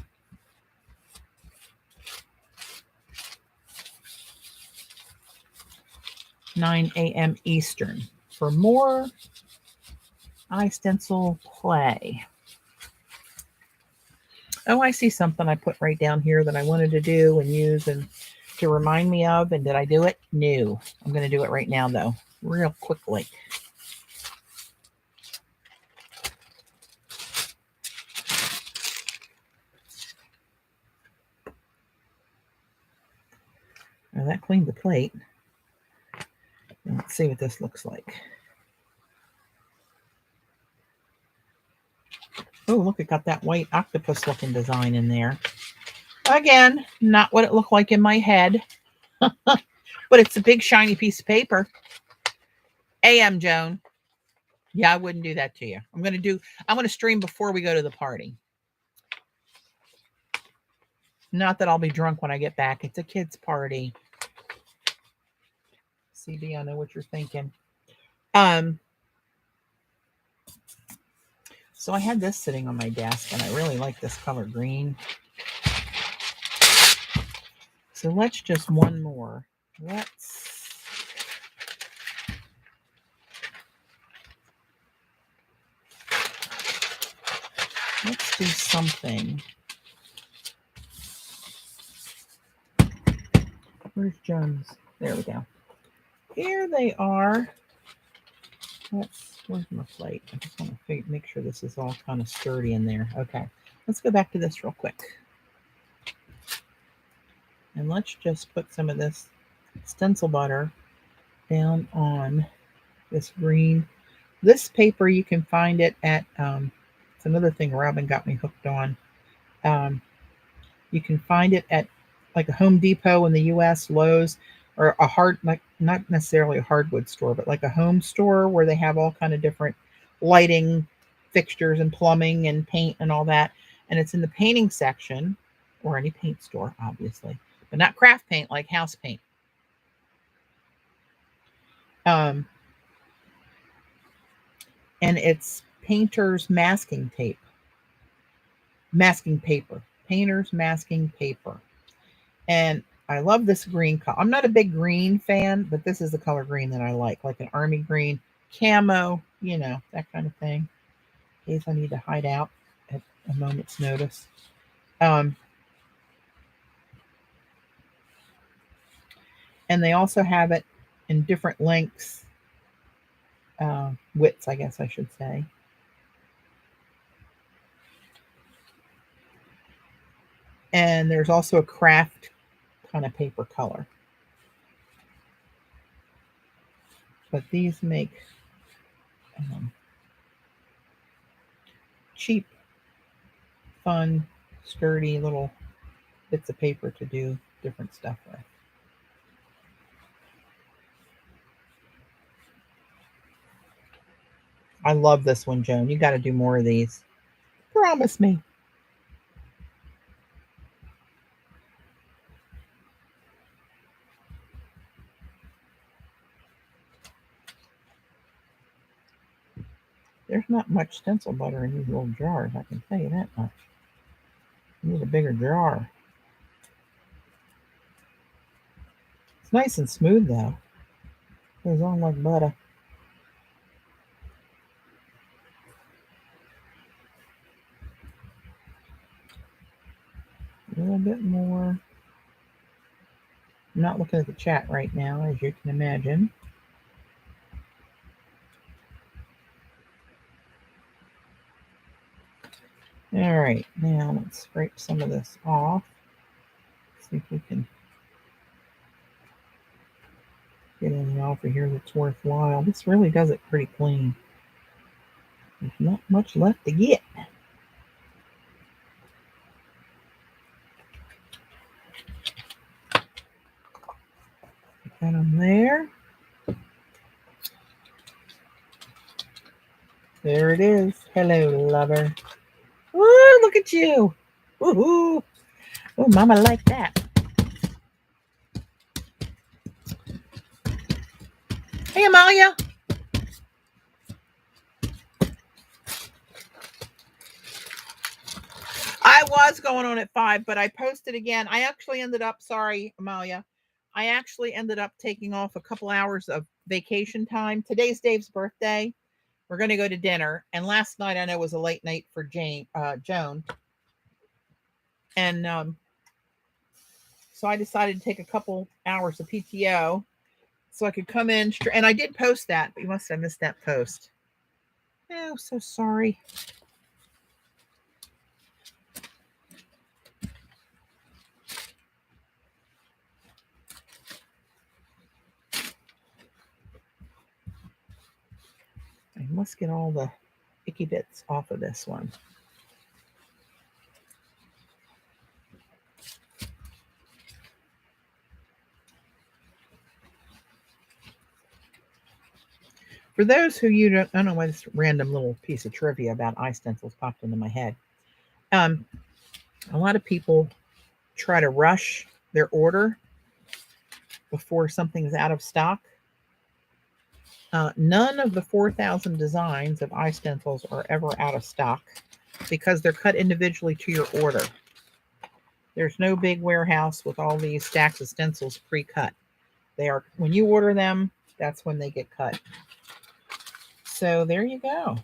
[SPEAKER 1] $9 a.m. Eastern for more iStencil play. Oh, I see something I put right down here that I wanted to do and use and to remind me of. And did I do it? No. I'm going to do it right now, though, real quickly. Now that cleaned the plate. And let's see what this looks like. Oh, look, it got that white octopus looking design in there. Again, not what it looked like in my head. But it's a big shiny piece of paper. AM Joan. Yeah, I wouldn't do that to you. I'm going to stream before we go to the party. Not that I'll be drunk when I get back. It's a kid's party. CD, I know what you're thinking. So I had this sitting on my desk, and I really like this color green. So let's just one more. Let's do something. Where's Jones? There we go. Here they are. Where's my plate? I just want to make sure this is all kind of sturdy in there. Okay, let's go back to this real quick. And let's just put some of this stencil butter down on this green. This paper, you can find it at, it's another thing Robin got me hooked on. You can find it at like a Home Depot in the US, Lowe's, or not necessarily a hardwood store, but like a home store where they have all kind of different lighting fixtures and plumbing and paint and all that. And it's in the painting section, or any paint store, obviously, but not craft paint, like house paint. And it's painter's masking tape. Masking paper. Painter's masking paper. And I love this green color. I'm not a big green fan, but this is the color green that I like an army green, camo, you know, that kind of thing. In case I need to hide out at a moment's notice. And they also have it in different lengths, widths, I guess I should say. And there's also a craft kind of paper color. But these make cheap, fun, sturdy little bits of paper to do different stuff with. I love this one, Joan. You got to do more of these. Promise me. There's not much stencil butter in these little jars, I can tell you that much. You need a bigger jar. It's nice and smooth, though. Goes on like butter. A little bit more. I'm not looking at the chat right now, as you can imagine. All right, now let's scrape some of this off. See if we can get any over here that's worthwhile. This really does it pretty clean. There's not much left to get. Put that on there. There it is. Hello, lover. Woo, look at you. Woohoo. Oh, mama like that. Hey, Amalia. I was going on at 5, but I posted again. I actually ended up, sorry, Amalia. I actually ended up taking off a couple hours of vacation time. Today's Dave's birthday. We're going to go to dinner. And last night, I know, was a late night for Joan. And so I decided to take a couple hours of PTO so I could come in. And I did post that, but you must have missed that post. Oh, so sorry. I must get all the icky bits off of this one. For those who you don't, I don't know why this random little piece of trivia about iStencils popped into my head. A lot of people try to rush their order before something's out of stock. None of the 4,000 designs of iStencils are ever out of stock because they're cut individually to your order. There's no big warehouse with all these stacks of stencils pre-cut. They are, when you order them, that's when they get cut. So there you go.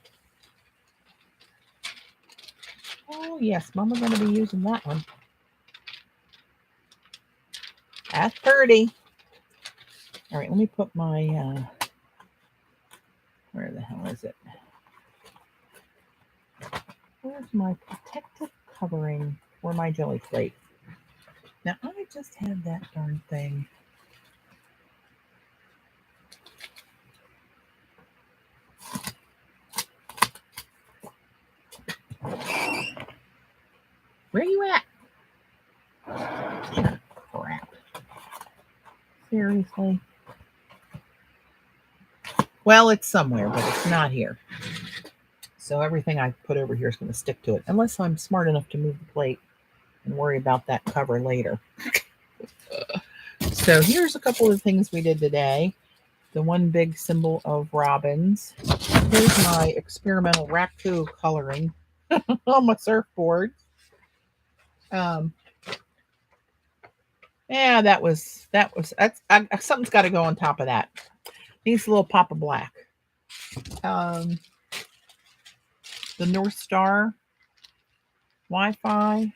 [SPEAKER 1] Oh yes, Mama's going to be using that one. That's pretty. All right, let me put my, where the hell is it? Where's my protective covering for my jelly plate? Now, I just had that darn thing. Where you at? Crap. Seriously? Well, it's somewhere, but it's not here. So everything I put over here is going to stick to it, unless I'm smart enough to move the plate and worry about that cover later. So here's a couple of things we did today. The one big symbol of robins. Here's my experimental raku coloring on my surfboard. Yeah, that's something's got to go on top of that. Needs a little pop of black. The North Star Wi-Fi.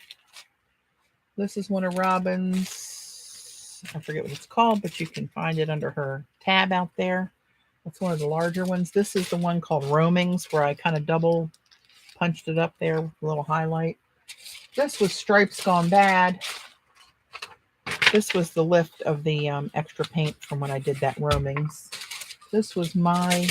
[SPEAKER 1] This is one of Robin's. I forget what it's called, but you can find it under her tab out there. That's one of the larger ones. This is the one called Roamings, where I kind of double punched it up there with a little highlight. This was Stripes Gone Bad. This was the lift of the extra paint from when I did that Roamings. This was my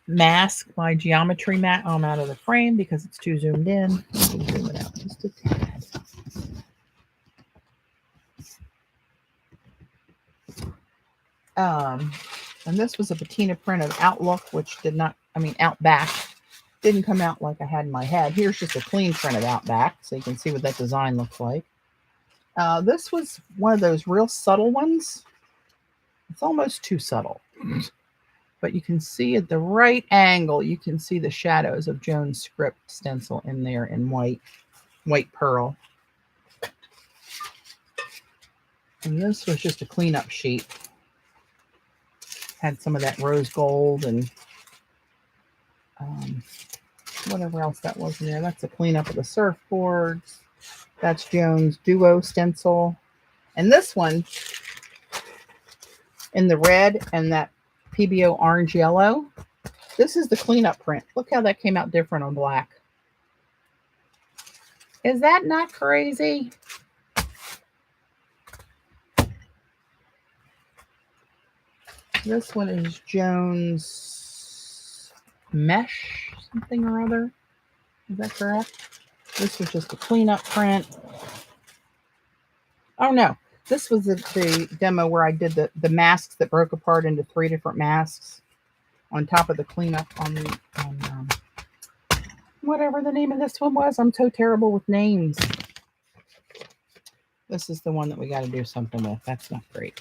[SPEAKER 1] mask, my geometry mat. I'm out of the frame because it's too zoomed in. Zoom it out just a tad. And this was a patina print of Outlook, which did not, Outback. Didn't come out like I had in my head. Here's just a clean print of Outback, so you can see what that design looks like. This was one of those real subtle ones. It's almost too subtle. But you can see at the right angle, you can see the shadows of Joan's script stencil in there in white pearl. And this was just a cleanup sheet. Had some of that rose gold and whatever else that was in there. That's a cleanup of the surfboards. That's Joan's Duo stencil. And this one in the red and that PBO orange yellow, this is the cleanup print. Look how that came out different on black. Is that not crazy? This one is Joan's Mesh something or other. Is that correct? This was just a cleanup print. Oh no, this was the demo where I did the masks that broke apart into 3 different masks on top of the cleanup on whatever the name of this one was. I'm so terrible with names. This is the one that we got to do something with. That's not great.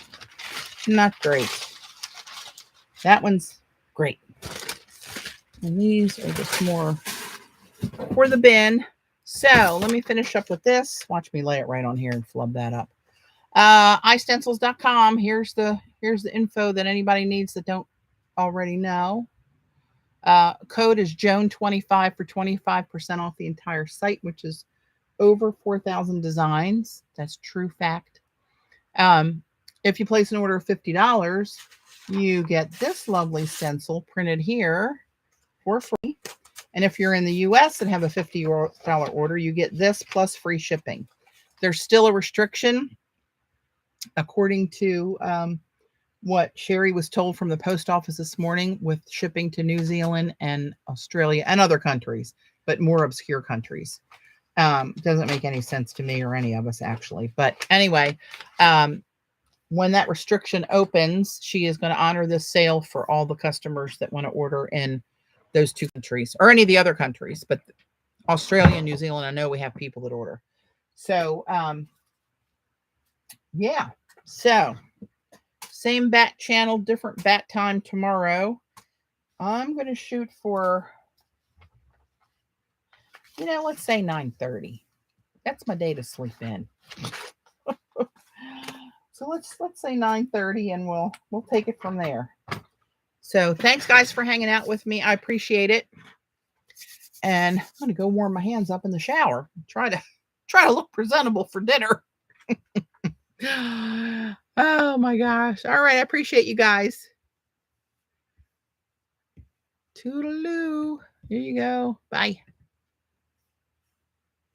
[SPEAKER 1] Not great. That one's great. And these are just more for the bin. So let me finish up with this. Watch me lay it right on here and flub that up. iStencils.com. Here's the info that anybody needs that don't already know. Code is JOAN25 for 25% off the entire site, which is over 4,000 designs. That's true fact. If you place an order of $50, you get this lovely stencil printed here for free. And if you're in the US and have a $50 order, you get this plus free shipping. There's still a restriction, according to what Sherry was told from the post office this morning, with shipping to New Zealand and Australia and other countries, but more obscure countries. Doesn't make any sense to me or any of us, actually. But anyway, when that restriction opens, she is going to honor this sale for all the customers that want to order in those 2 countries or any of the other countries. But Australia and New Zealand, I know we have people that order. So, yeah. So, same bat channel, different bat time tomorrow. I'm going to shoot for, let's say 9:30. That's my day to sleep in. So let's say 9:30 and we'll take it from there. So thanks guys for hanging out with me. I appreciate it. And I'm going to go warm my hands up in the shower. Try to look presentable for dinner. Oh my gosh. All right. I appreciate you guys. Toodaloo. Here you go. Bye.